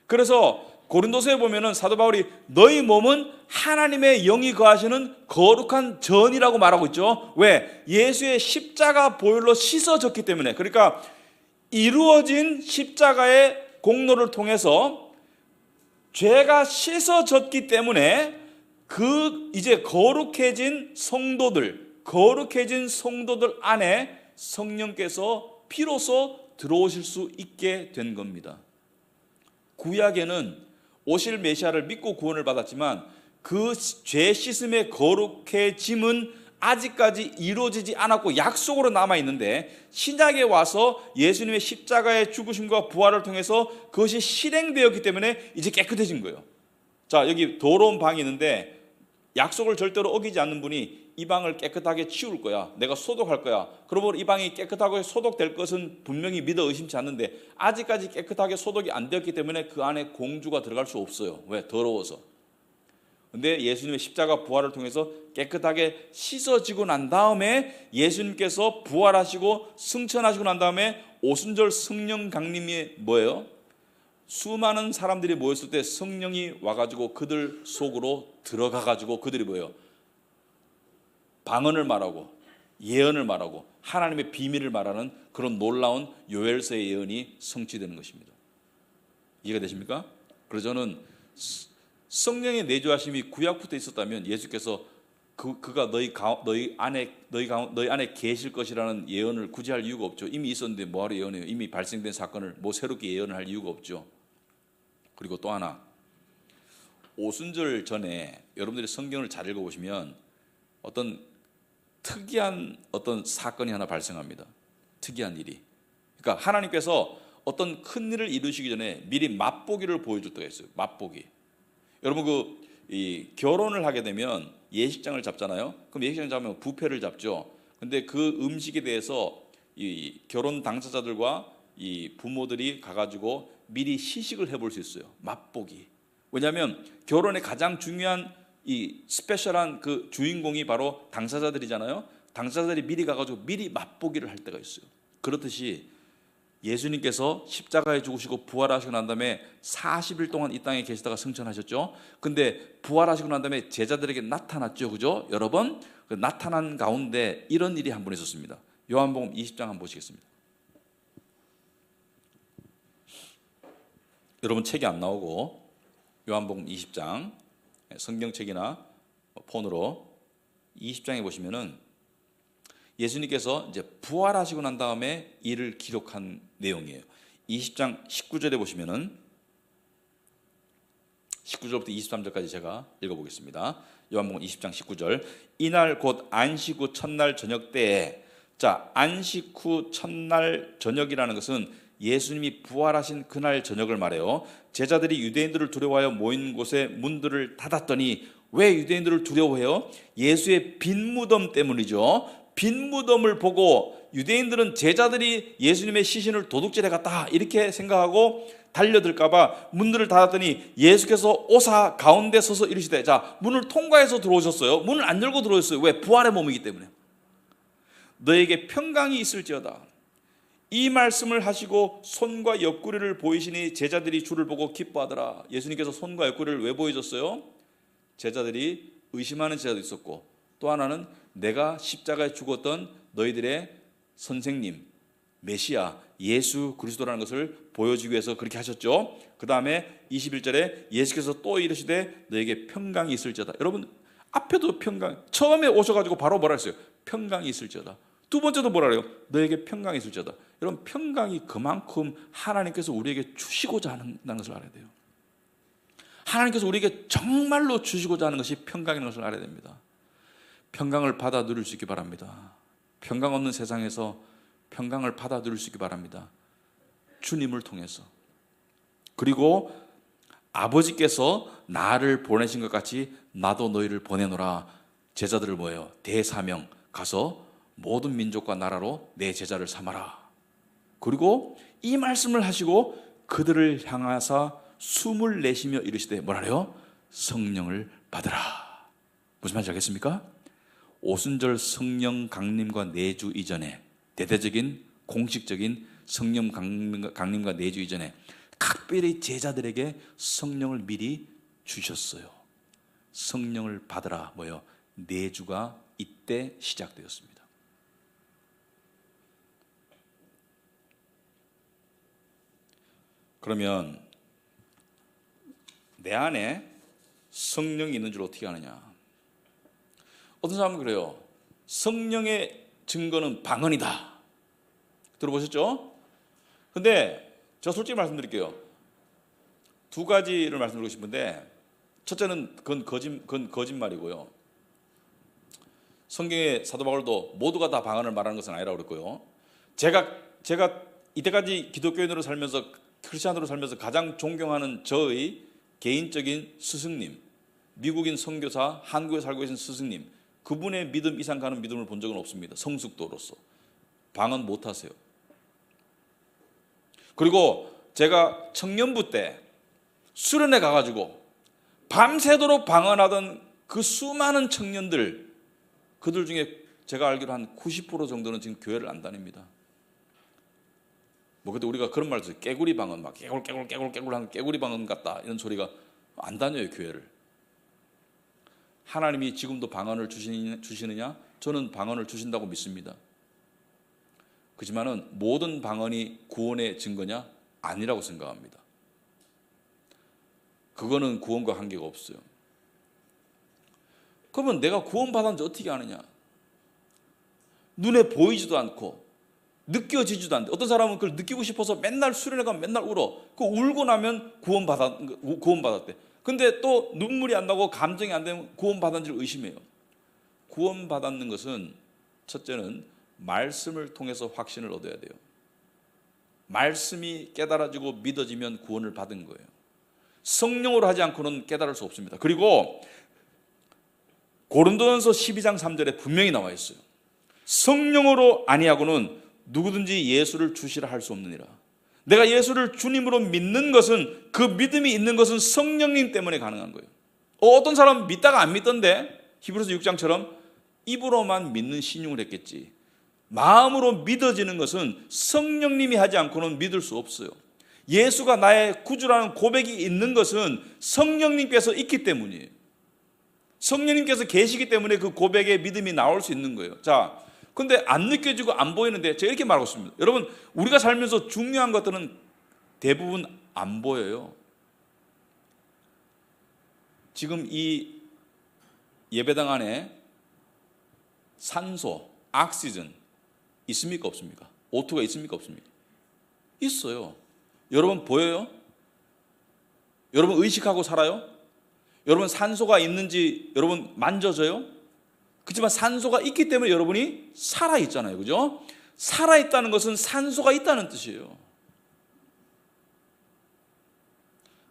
그래서 고린도서에 보면은 사도 바울이 너희 몸은 하나님의 영이 거하시는 거룩한 전이라고 말하고 있죠. 왜? 예수의 십자가 보혈로 씻어졌기 때문에. 그러니까 이루어진 십자가의 공로를 통해서 죄가 씻어졌기 때문에 이제 거룩해진 성도들 안에 성령께서 비로소 들어오실 수 있게 된 겁니다. 구약에는 오실 메시아를 믿고 구원을 받았지만 그 죄 씻음의 거룩해짐은 아직까지 이루어지지 않았고 약속으로 남아있는데, 신약에 와서 예수님의 십자가의 죽으심과 부활을 통해서 그것이 실행되었기 때문에 이제 깨끗해진 거예요. 자, 여기 더러운 방이 있는데 약속을 절대로 어기지 않는 분이 이 방을 깨끗하게 치울 거야. 내가 소독할 거야. 그러므로 이 방이 깨끗하게 소독될 것은 분명히 믿어 의심치 않는데 아직까지 깨끗하게 소독이 안 되었기 때문에 그 안에 공주가 들어갈 수 없어요. 왜? 더러워서. 근데 예수님의 십자가 부활을 통해서 깨끗하게 씻어지고 난 다음에 예수님께서 부활하시고 승천하시고 난 다음에 오순절 성령 강림이 뭐예요? 수많은 사람들이 모였을 때 성령이 와가지고 그들 속으로 들어가가지고 그들이 뭐예요? 방언을 말하고 예언을 말하고 하나님의 비밀을 말하는 그런 놀라운 요엘서의 예언이 성취되는 것입니다. 이해가 되십니까? 그래서 저는 성령의 내주하심이 구약부터 있었다면 예수께서 그가 너희 안에 계실 것이라는 예언을 굳이 할 이유가 없죠. 이미 있었는데 뭐하러 예언해요? 이미 발생된 사건을 뭐 새롭게 예언을 할 이유가 없죠. 그리고 또 하나, 오순절 전에 여러분들이 성경을 잘 읽어보시면 어떤 특이한 어떤 사건이 하나 발생합니다. 특이한 일이. 그러니까 하나님께서 어떤 큰 일을 이루시기 전에 미리 맛보기를 보여줄 때가 있어요. 맛보기. 여러분 이 결혼을 하게 되면 예식장을 잡잖아요. 그럼 예식장 잡으면 뷔페를 잡죠. 근데 그 음식에 대해서 이 결혼 당사자들과 이 부모들이 가가지고 미리 시식을 해볼 수 있어요. 맛보기. 왜냐하면 결혼의 가장 중요한 이 스페셜한 그 주인공이 바로 당사자들이잖아요. 당사자들이 미리 가가지고 미리 맛보기를 할 때가 있어요. 그렇듯이 예수님께서 십자가에 죽으시고 부활하시고 난 다음에 40일 동안 이 땅에 계시다가 승천하셨죠. 근데 부활하시고 난 다음에 제자들에게 나타났죠. 그죠? 여러 번 그 나타난 가운데 이런 일이 한 번 있었습니다. 요한복음 20장 한번 보시겠습니다. 여러분 책이 안 나오고 요한복음 20장 성경책이나 폰으로 20장에 보시면은 예수님께서 이제 부활하시고 난 다음에 이를 기록한 내용이에요. 20장 19절에 보시면은 19절부터 23절까지 제가 읽어보겠습니다. 요한복음 20장 19절. 이날 곧 안식 후 첫날 저녁 때에, 자, 안식 후 첫날 저녁이라는 것은 예수님이 부활하신 그날 저녁을 말해요. 제자들이 유대인들을 두려워하여 모인 곳에 문들을 닫았더니, 왜 유대인들을 두려워해요? 예수의 빈 무덤 때문이죠. 빈 무덤을 보고 유대인들은 제자들이 예수님의 시신을 도둑질해 갔다 이렇게 생각하고 달려들까봐 문들을 닫았더니 예수께서 오사 가운데 서서 이르시되, 자, 문을 통과해서 들어오셨어요. 문을 안 열고 들어오셨어요. 왜? 부활의 몸이기 때문에. 너에게 평강이 있을지어다. 이 말씀을 하시고 손과 옆구리를 보이시니 제자들이 주를 보고 기뻐하더라. 예수님께서 손과 옆구리를 왜 보여줬어요? 제자들이 의심하는 제자도 있었고, 또 하나는 내가 십자가에 죽었던 너희들의 선생님, 메시아, 예수 그리스도라는 것을 보여주기 위해서 그렇게 하셨죠. 그 다음에 21절에 예수께서 또 이르시되 너에게 평강이 있을지어다. 여러분 앞에도 평강, 처음에 오셔가지고 바로 뭐라 했어요? 평강이 있을지어다. 두 번째도 뭐라 그래요? 너에게 평강이 있을지어다. 여러분 평강이 그만큼 하나님께서 우리에게 주시고자 한다는 것을 알아야 돼요. 하나님께서 우리에게 정말로 주시고자 하는 것이 평강이라는 것을 알아야 됩니다. 평강을 받아 누릴 수 있기 바랍니다. 평강 없는 세상에서 평강을 받아 누릴 수 있기 바랍니다. 주님을 통해서. 그리고 아버지께서 나를 보내신 것 같이 나도 너희를 보내노라. 제자들을 뭐예요? 대사명, 가서 모든 민족과 나라로 내 제자를 삼아라. 그리고 이 말씀을 하시고 그들을 향하사 숨을 내쉬며 이르시되 뭐라 그래요? 성령을 받으라. 무슨 말인지 알겠습니까? 오순절 성령 강림과 내주 이전에, 대대적인 공식적인 성령 강림과 내주 이전에 각별히 제자들에게 성령을 미리 주셨어요. 성령을 받으라. 뭐요? 내주가 이때 시작되었습니다. 그러면 내 안에 성령이 있는 줄 어떻게 아느냐? 어떤 사람은 그래요. 성령의 증거는 방언이다. 들어보셨죠? 근데 제가 솔직히 말씀드릴게요. 두 가지를 말씀드리고 싶은데, 첫째는 그건 거짓말이고요. 성경의 사도 바울도 모두가 다 방언을 말하는 것은 아니라고 그랬고요. 제가 이때까지 기독교인으로 살면서, 크리스찬으로 살면서 가장 존경하는 저의 개인적인 스승님, 미국인 선교사, 한국에 살고 계신 스승님, 그분의 믿음 이상 가는 믿음을 본 적은 없습니다. 성숙도로서. 방언 못 하세요. 그리고 제가 청년부 때 수련회 가가지고 밤새도록 방언하던 그 수많은 청년들, 그들 중에 제가 알기로 한 90% 정도는 지금 교회를 안 다닙니다. 뭐 그때 우리가 그런 말 했어요. 깨구리 방언, 막 깨굴 하는 깨구리 방언 같다, 이런 소리가 안 다녀요, 교회를. 하나님이 지금도 방언을 주시느냐? 저는 방언을 주신다고 믿습니다. 그렇지만은 모든 방언이 구원의 증거냐? 아니라고 생각합니다. 그거는 구원과 관계가 없어요. 그러면 내가 구원받았는지 어떻게 아느냐? 눈에 보이지도 않고 느껴지지도 않는데, 어떤 사람은 그걸 느끼고 싶어서 맨날 수련회 가면 맨날 울어. 그 울고 나면 구원받았대. 근데 또 눈물이 안 나고 감정이 안 되면 구원받았는지를 의심해요. 구원받았는 것은 첫째는 말씀을 통해서 확신을 얻어야 돼요. 말씀이 깨달아지고 믿어지면 구원을 받은 거예요. 성령으로 하지 않고는 깨달을 수 없습니다. 그리고 고린도전서 12장 3절에 분명히 나와 있어요. 성령으로 아니하고는 누구든지 예수를 주시라 할 수 없느니라. 내가 예수를 주님으로 믿는 것은, 그 믿음이 있는 것은 성령님 때문에 가능한 거예요. 어떤 사람은 믿다가 안 믿던데, 히브리서 6장처럼 입으로만 믿는 신용을 했겠지. 마음으로 믿어지는 것은 성령님이 하지 않고는 믿을 수 없어요. 예수가 나의 구주라는 고백이 있는 것은 성령님께서 있기 때문이에요. 성령님께서 계시기 때문에 그 고백에 믿음이 나올 수 있는 거예요. 자, 근데 안 느껴지고 안 보이는데 제가 이렇게 말하고 있습니다. 여러분, 우리가 살면서 중요한 것들은 대부분 안 보여요. 지금 이 예배당 안에 산소, 옥시전 있습니까 없습니까? O2가 있습니까 없습니까? 있어요. 여러분 보여요? 여러분 의식하고 살아요? 여러분 산소가 있는지 여러분 만져져요? 그렇지만 산소가 있기 때문에 여러분이 살아있잖아요. 그죠? 살아있다는 것은 산소가 있다는 뜻이에요.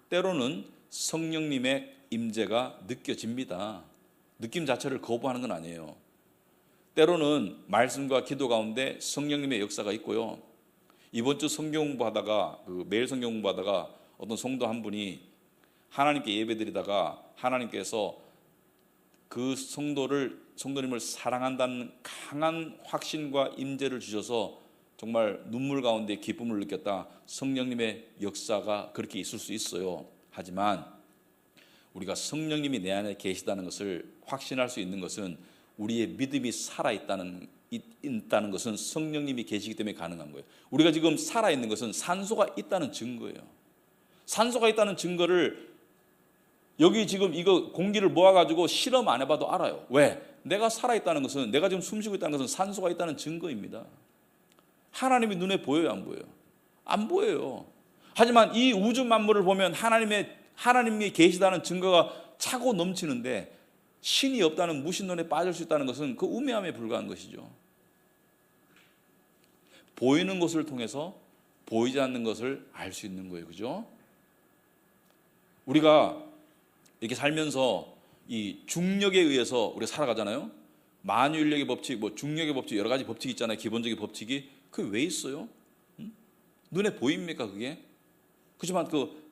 때로는 성령님의 임재가 느껴집니다. 느낌 자체를 거부하는 건 아니에요. 때로는 말씀과 기도 가운데 성령님의 역사가 있고요. 이번 주 성경 공부하다가, 매일 성경 공부하다가 어떤 성도 한 분이 하나님께 예배드리다가 하나님께서 그 성도님을 사랑한다는 강한 확신과 임재를 주셔서 정말 눈물 가운데 기쁨을 느꼈다. 성령님의 역사가 그렇게 있을 수 있어요. 하지만 우리가 성령님이 내 안에 계시다는 것을 확신할 수 있는 것은, 우리의 믿음이 살아있다는 것은 성령님이 계시기 때문에 가능한 거예요. 우리가 지금 살아있는 것은 산소가 있다는 증거예요. 산소가 있다는 증거를 여기 지금 이거 공기를 모아가지고 실험 안 해봐도 알아요. 왜? 내가 살아있다는 것은, 내가 지금 숨쉬고 있다는 것은 산소가 있다는 증거입니다. 하나님이 눈에 보여요, 안 보여요? 안 보여요. 하지만 이 우주 만물을 보면 하나님이 계시다는 증거가 차고 넘치는데, 신이 없다는 무신론에 빠질 수 있다는 것은 그 우매함에 불과한 것이죠. 보이는 것을 통해서 보이지 않는 것을 알 수 있는 거예요. 그죠? 우리가 이렇게 살면서 이 중력에 의해서 우리가 살아가잖아요. 만유인력의 법칙, 중력의 법칙, 여러 가지 법칙이 있잖아요. 기본적인 법칙이. 그게 왜 있어요? 눈에 보입니까 그게? 그렇지만 그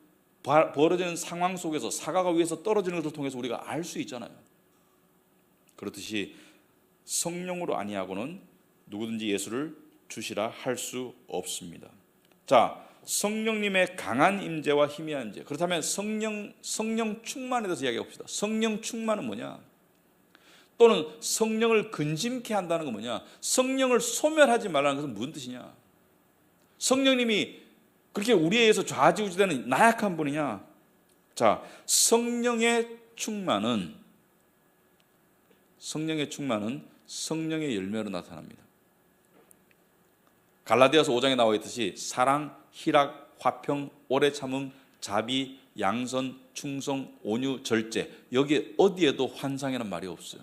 벌어지는 상황 속에서 사과가 위에서 떨어지는 것을 통해서 우리가 알 수 있잖아요. 그렇듯이 성령으로 아니하고는 누구든지 예수를 주시라 할 수 없습니다. 자, 성령님의 강한 임재와 희미한 임재. 그렇다면 성령 충만에 대해서 이야기해 봅시다. 성령 충만은 뭐냐? 또는 성령을 근심케 한다는 건 뭐냐? 성령을 소멸하지 말라는 것은 무슨 뜻이냐? 성령님이 그렇게 우리에 의해서 좌지우지되는 나약한 분이냐? 자, 성령의 충만은 성령의 열매로 나타납니다. 갈라디아서 5장에 나와 있듯이 사랑, 희락, 화평, 오래 참음, 자비, 양선, 충성, 온유, 절제. 여기에 어디에도 환상이라는 말이 없어요.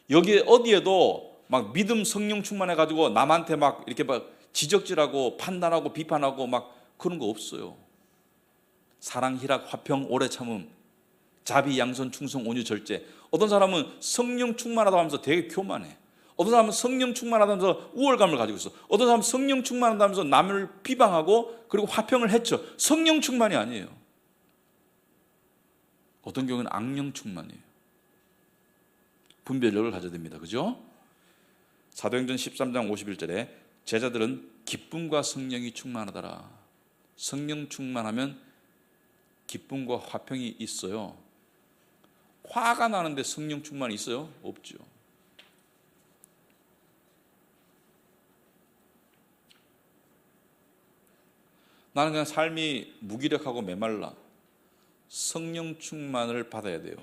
여기에 어디에도 막 믿음 성령 충만해가지고 남한테 막 이렇게 막 지적질하고 판단하고 비판하고 막 그런 거 없어요. 사랑, 희락, 화평, 오래 참음. 자비, 양선, 충성, 온유, 절제. 어떤 사람은 성령 충만하다고 하면서 되게 교만해. 어떤 사람은 성령 충만하다면서 우월감을 가지고 있어. 어떤 사람은 성령 충만하다면서 남을 비방하고 그리고 화평을 해쳐. 성령 충만이 아니에요. 어떤 경우는 악령 충만이에요. 분별력을 가져야 됩니다. 그죠? 사도행전 13장 51절에 제자들은 기쁨과 성령이 충만하더라. 성령 충만하면 기쁨과 화평이 있어요. 화가 나는데 성령 충만이 있어요? 없죠. 나는 그냥 삶이 무기력하고 메말라. 성령 충만을 받아야 돼요.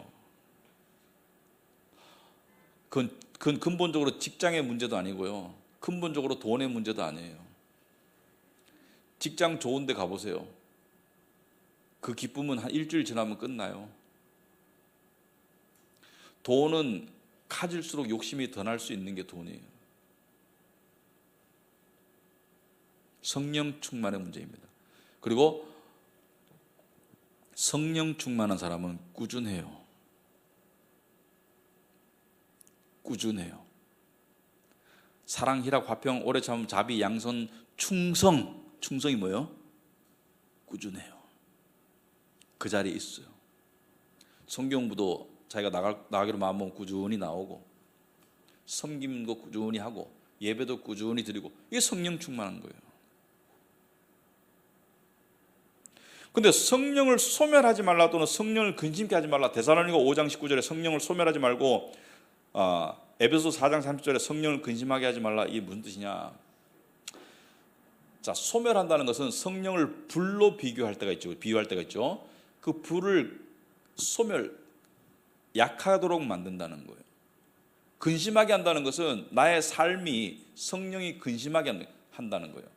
그건 근본적으로 직장의 문제도 아니고요. 근본적으로 돈의 문제도 아니에요. 직장 좋은 데 가보세요. 그 기쁨은 한 일주일 지나면 끝나요. 돈은 가질수록 욕심이 더 날 수 있는 게 돈이에요. 성령 충만의 문제입니다. 그리고 성령 충만한 사람은 꾸준해요. 꾸준해요. 사랑, 희락, 화평, 오래 참음, 자비, 양선, 충성. 충성이 뭐예요? 꾸준해요. 그 자리에 있어요. 성경부도 자기가 나가기로 마음먹으면 꾸준히 나오고, 섬김도 꾸준히 하고, 예배도 꾸준히 드리고, 이게 성령 충만한 거예요. 근데 성령을 소멸하지 말라, 또는 성령을 근심케 하지 말라. 데살로니가 5장 19절에 성령을 소멸하지 말고, 에베소 4장 30절에 성령을 근심하게 하지 말라. 이게 무슨 뜻이냐? 자, 소멸한다는 것은 성령을 불로 비유할 때가 있죠. 그 불을 약하도록 만든다는 거예요. 근심하게 한다는 것은 나의 삶이 성령이 근심하게 한다는 거예요.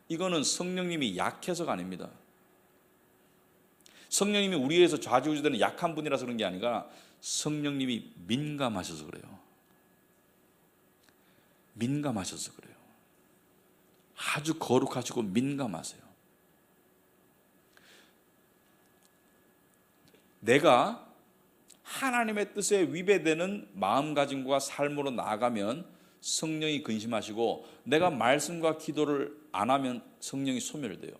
이거는 성령님이 약해서가 아닙니다. 성령님이 우리에서 좌지우지되는 약한 분이라서 그런 게 아니라 성령님이 민감하셔서 그래요. 민감하셔서 그래요. 아주 거룩하시고 민감하세요. 내가 하나님의 뜻에 위배되는 마음가짐과 삶으로 나아가면 성령이 근심하시고, 내가 말씀과 기도를 안 하면 성령이 소멸돼요.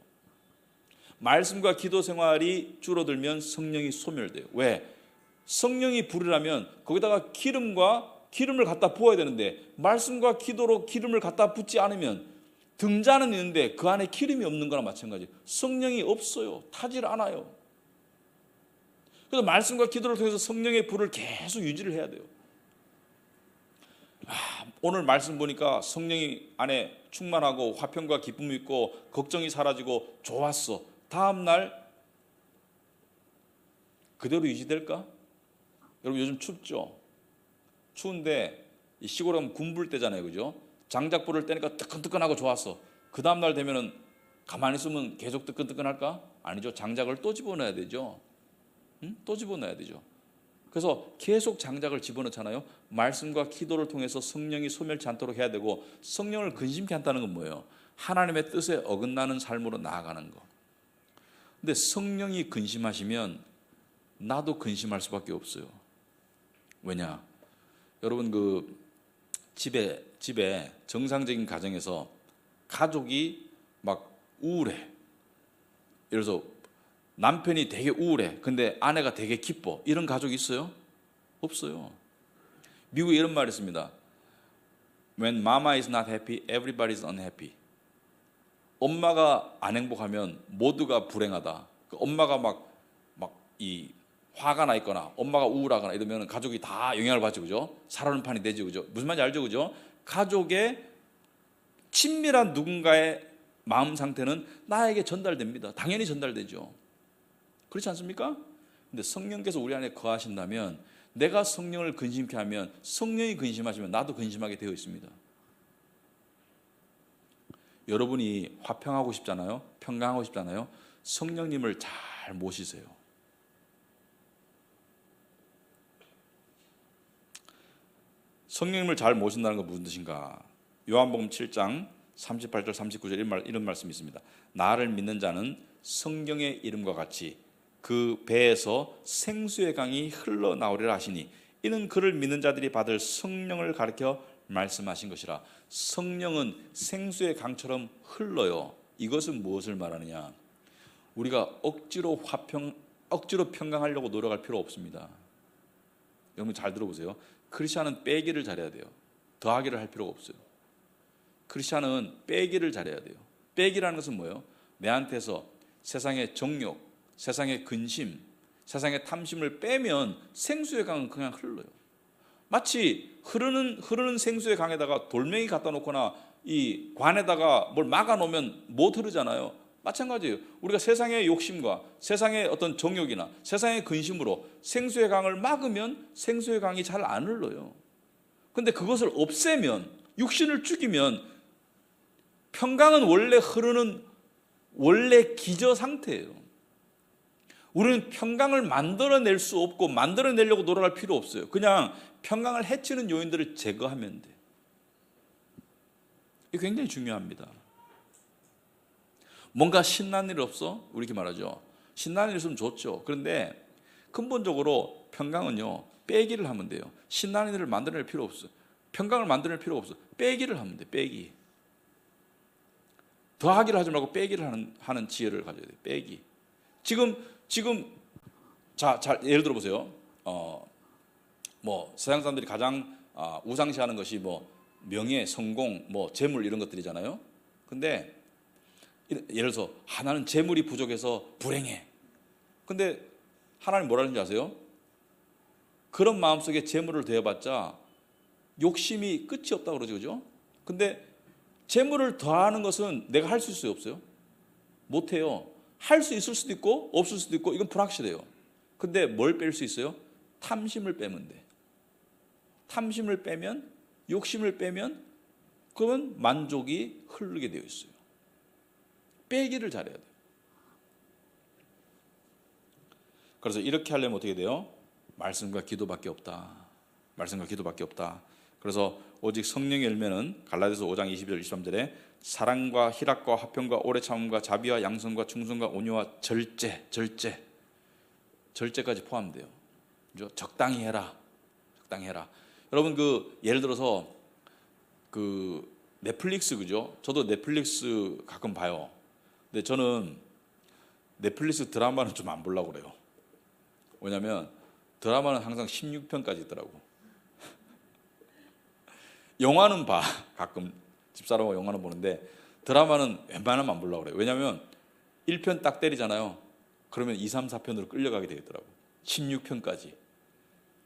말씀과 기도 생활이 줄어들면 성령이 소멸돼요. 왜? 성령이 불이라면 거기다가 기름을 갖다 부어야 되는데, 말씀과 기도로 기름을 갖다 붓지 않으면 등잔은 있는데 그 안에 기름이 없는 거나 마찬가지예요. 성령이 없어요. 타질 않아요. 그래서 말씀과 기도를 통해서 성령의 불을 계속 유지를 해야 돼요. 오늘 말씀 보니까 성령이 안에 충만하고 화평과 기쁨이 있고 걱정이 사라지고 좋았어. 다음 날 그대로 유지될까? 여러분, 요즘 춥죠? 추운데 시골에 가면 군불 때잖아요, 그죠? 장작불을 떼니까 뜨끈뜨끈하고 좋았어. 그 다음 날 되면은 가만히 있으면 계속 뜨끈뜨끈할까? 아니죠. 장작을 또 집어넣어야 되죠. 또 집어넣어야 되죠. 그래서 계속 장작을 집어넣잖아요. 말씀과 기도를 통해서 성령이 소멸치 않도록 해야 되고, 성령을 근심케 한다는 건 뭐예요? 하나님의 뜻에 어긋나는 삶으로 나아가는 거. 근데 성령이 근심하시면 나도 근심할 수밖에 없어요. 왜냐? 여러분, 그 집에 정상적인 가정에서 가족이 막 우울해. 예를 들어서 남편이 되게 우울해. 근데 아내가 되게 기뻐. 이런 가족이 있어요? 없어요. 미국에 이런 말이 있습니다. When mama is not happy, everybody is unhappy. 엄마가 안 행복하면 모두가 불행하다. 엄마가 막 이 화가 나 있거나 엄마가 우울하거나 이러면 가족이 다 영향을 받죠, 그죠? 살아는 판이 되죠, 그죠? 무슨 말인지 알죠, 그죠? 가족의 친밀한 누군가의 마음 상태는 나에게 전달됩니다. 당연히 전달되죠. 그렇지 않습니까? 근데 성령께서 우리 안에 거하신다면, 내가 성령을 근심케 하면 성령이 근심하시면 나도 근심하게 되어 있습니다. 여러분이 화평하고 싶잖아요. 평강하고 싶잖아요. 성령님을 잘 모시세요. 성령님을 잘 모신다는 건 무슨 뜻인가? 요한복음 7장 38절 39절 이런 말씀이 있습니다. 나를 믿는 자는 성경의 이름과 같이 그 배에서 생수의 강이 흘러나오리라 하시니 이는 그를 믿는 자들이 받을 성령을 가리켜 말씀하신 것이라. 성령은 생수의 강처럼 흘러요. 이것은 무엇을 말하느냐? 우리가 억지로 평강하려고 노력할 필요 없습니다. 여러분 잘 들어보세요. 크리스찬은 빼기를 잘해야 돼요. 더하기를 할 필요가 없어요. 크리스찬은 빼기를 잘해야 돼요. 빼기라는 것은 뭐예요? 내한테서 세상의 정욕, 세상의 근심, 세상의 탐심을 빼면 생수의 강은 그냥 흘러요. 마치 흐르는 생수의 강에다가 돌멩이 갖다 놓거나 이 관에다가 뭘 막아 놓으면 못 흐르잖아요. 마찬가지예요. 우리가 세상의 욕심과 세상의 어떤 정욕이나 세상의 근심으로 생수의 강을 막으면 생수의 강이 잘 안 흘러요. 근데 그것을 없애면, 육신을 죽이면 평강은 원래 흐르는 원래 기저 상태예요. 우리는 평강을 만들어낼 수 없고 만들어내려고 노력할 필요 없어요. 그냥 평강을 해치는 요인들을 제거하면 돼. 이게 굉장히 중요합니다. 뭔가 신나는 일 없어? 우리 이렇게 말하죠. 신나는 일 있으면 좋죠. 그런데 근본적으로 평강은요, 빼기를 하면 돼요. 신나는 일을 만들어낼 필요 없어요. 평강을 만들어낼 필요가 없어요. 빼기를 하면 돼. 빼기. 더하기를 하지 말고 빼기를 하는 지혜를 가져야 돼요. 빼기. 지금 자 예를 들어 보세요. 뭐 세상 사람들이 가장 우상시하는 것이 뭐 명예, 성공, 뭐 재물 이런 것들이잖아요. 근데 예를 들어서 나는 재물이 부족해서 불행해. 근데 하나님 뭐라 하는지 아세요? 그런 마음속에 재물을 더해봤자 욕심이 끝이 없다고 그러죠. 그죠? 근데 재물을 더하는 것은 내가 할 수 있어요? 없어요? 못해요. 할 수 있을 수도 있고 없을 수도 있고 이건 불확실해요. 근데 뭘 뺄 수 있어요? 탐심을 빼면 돼. 탐심을 빼면, 욕심을 빼면 그러면 만족이 흐르게 되어 있어요. 빼기를 잘해야 돼요. 그래서 이렇게 하려면 어떻게 돼요? 말씀과 기도밖에 없다. 말씀과 기도밖에 없다. 그래서 오직 성령의 열매는 갈라디아서 5장 22절 23절에 사랑과 희락과 화평과 오래 참음과 자비와 양선과 충성과 온유와 절제까지 포함돼요. 적당히 해라. 적당히 해라. 여러분 예를 들어서 넷플릭스 그죠? 저도 넷플릭스 가끔 봐요. 근데 저는 넷플릭스 드라마는 좀 안 보려고 그래요. 왜냐면 드라마는 항상 16편까지 있더라고. 영화는 봐. 가끔 집사람하고 영화는 보는데 드라마는 웬만하면 안 보려고 그래요. 왜냐면 1편 딱 때리잖아요. 그러면 2, 3, 4편으로 끌려가게 되더라고. 16편까지.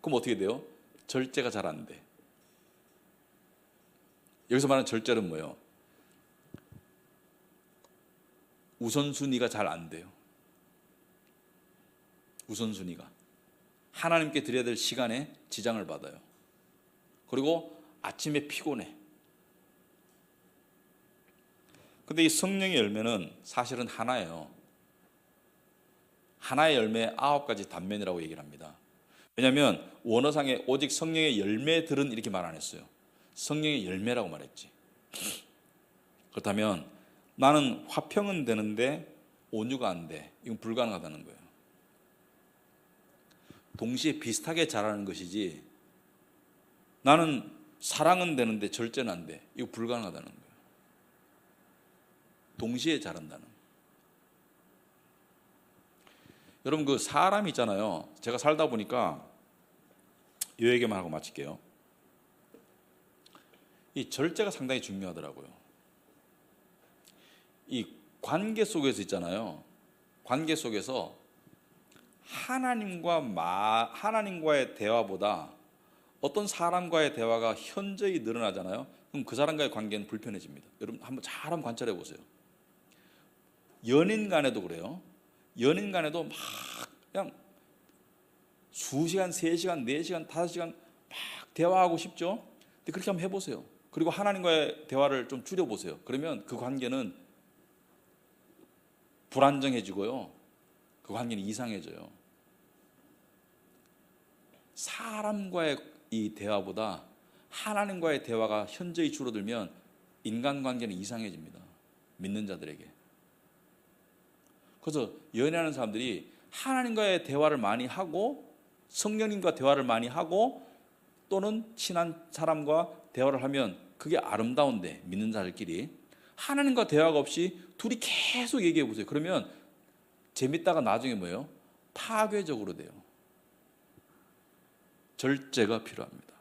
그럼 어떻게 돼요? 절제가 잘 안 돼. 여기서 말하는 절제는 뭐예요? 우선순위가 잘 안 돼요. 우선순위가. 하나님께 드려야 될 시간에 지장을 받아요. 그리고 아침에 피곤해. 근데 이 성령의 열매는 사실은 하나예요. 하나의 열매 9가지 단면이라고 얘기를 합니다. 왜냐하면 원어상에 오직 성령의 열매들은 이렇게 말 안 했어요. 성령의 열매라고 말했지. 그렇다면 나는 화평은 되는데 온유가 안 돼. 이건 불가능하다는 거예요. 동시에 비슷하게 자라는 것이지 나는 사랑은 되는데 절제는 안 돼. 이거 불가능하다는 거예요. 동시에 자란다는. 여러분 사람이 있잖아요. 제가 살다 보니까 이 얘기만 하고 마칠게요. 이 절제가 상당히 중요하더라고요. 이 관계 속에서 있잖아요. 관계 속에서 하나님과의 대화보다 어떤 사람과의 대화가 현저히 늘어나잖아요. 그럼 그 사람과의 관계는 불편해집니다. 여러분 한번 관찰해 보세요. 연인 간에도 그래요. 연인 간에도 막 그냥 수시간, 3시간, 4시간, 5시간 막 대화하고 싶죠. 근데 그렇게 한번 해보세요. 그리고 하나님과의 대화를 좀 줄여보세요. 그러면 그 관계는 불안정해지고요. 그 관계는 이상해져요. 사람과의 이 대화보다 하나님과의 대화가 현저히 줄어들면 인간관계는 이상해집니다. 믿는 자들에게. 그래서 연애하는 사람들이 하나님과의 대화를 많이 하고 성령님과 대화를 많이 하고 또는 친한 사람과 대화를 하면 그게 아름다운데, 믿는 자들끼리 하나님과 대화가 없이 둘이 계속 얘기해 보세요. 그러면 재밌다가 나중에 뭐예요? 파괴적으로 돼요. 절제가 필요합니다.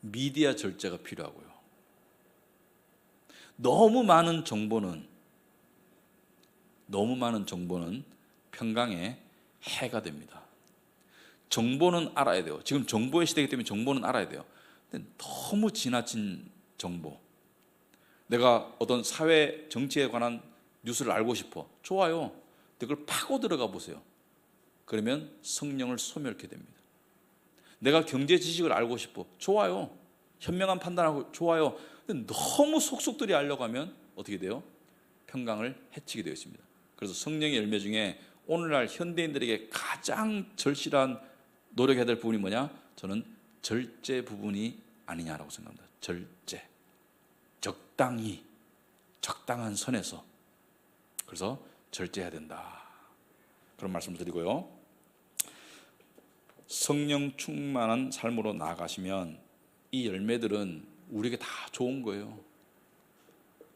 미디어 절제가 필요하고요. 너무 많은 정보는 평강에 해가 됩니다. 정보는 알아야 돼요. 지금 정보의 시대이기 때문에 정보는 알아야 돼요. 근데 너무 지나친 정보. 내가 어떤 사회 정치에 관한 뉴스를 알고 싶어. 좋아요. 근데 그걸 파고 들어가 보세요. 그러면 성령을 소멸케 됩니다. 내가 경제 지식을 알고 싶어. 좋아요. 현명한 판단하고 좋아요. 근데 너무 속속들이 알려고 하면 어떻게 돼요? 평강을 해치게 되어 있습니다. 그래서 성령의 열매 중에 오늘날 현대인들에게 가장 절실한 노력해야 될 부분이 뭐냐? 저는 절제 부분이 아니냐라고 생각합니다. 절제. 적당히, 적당한 선에서. 그래서 절제해야 된다. 그런 말씀을 드리고요. 성령 충만한 삶으로 나아가시면 이 열매들은 우리에게 다 좋은 거예요.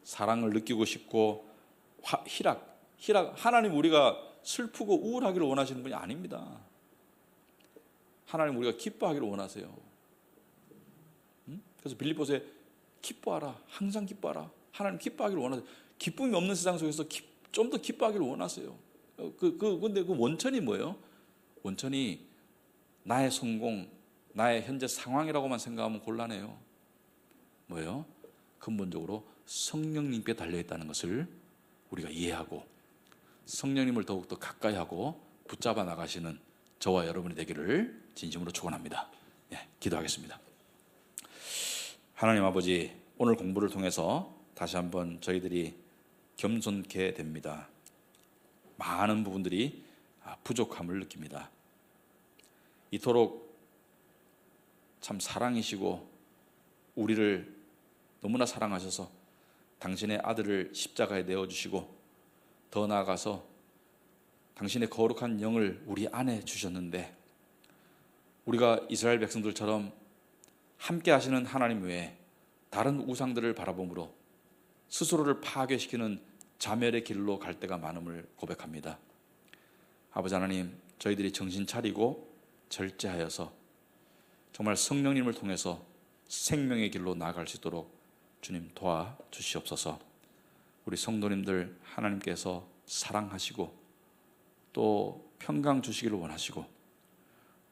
사랑을 느끼고 싶고 희락. 하나님 우리가 슬프고 우울하기를 원하시는 분이 아닙니다. 하나님 우리가 기뻐하기를 원하세요. 그래서 빌립보서에 기뻐하라. 항상 기뻐하라. 하나님 기뻐하기를 원하세요. 기쁨이 없는 세상 속에서 좀 더 기뻐하기를 원하세요. 근데 그 원천이 뭐예요? 원천이 나의 성공, 나의 현재 상황이라고만 생각하면 곤란해요. 뭐예요? 근본적으로 성령님께 달려있다는 것을 우리가 이해하고 성령님을 더욱더 가까이 하고 붙잡아 나가시는 저와 여러분이 되기를 진심으로 축원합니다. 기도하겠습니다. 하나님 아버지, 오늘 공부를 통해서 다시 한번 저희들이 겸손케 됩니다. 많은 부분들이 부족함을 느낍니다. 이토록 참 사랑이시고 우리를 너무나 사랑하셔서 당신의 아들을 십자가에 내어주시고 더 나아가서 당신의 거룩한 영을 우리 안에 주셨는데 우리가 이스라엘 백성들처럼 함께 하시는 하나님 외에 다른 우상들을 바라봄으로 스스로를 파괴시키는 자멸의 길로 갈 때가 많음을 고백합니다. 아버지 하나님, 저희들이 정신 차리고 절제하여서 정말 성령님을 통해서 생명의 길로 나아갈 수 있도록 주님 도와주시옵소서. 우리 성도님들 하나님께서 사랑하시고 또 평강 주시기를 원하시고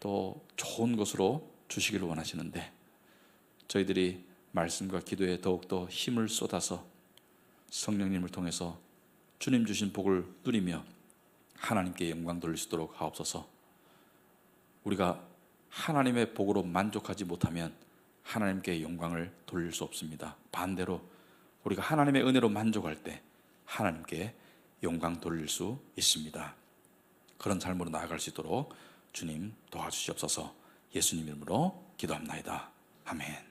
또 좋은 것으로 주시기를 원하시는데 저희들이 말씀과 기도에 더욱더 힘을 쏟아서 성령님을 통해서 주님 주신 복을 누리며 하나님께 영광 돌릴 수 있도록 하옵소서. 우리가 하나님의 복으로 만족하지 못하면 하나님께 영광을 돌릴 수 없습니다. 반대로 우리가 하나님의 은혜로 만족할 때 하나님께 영광 돌릴 수 있습니다. 그런 삶으로 나아갈 수 있도록 주님 도와주시옵소서. 예수님 이름으로 기도합나이다. 아멘.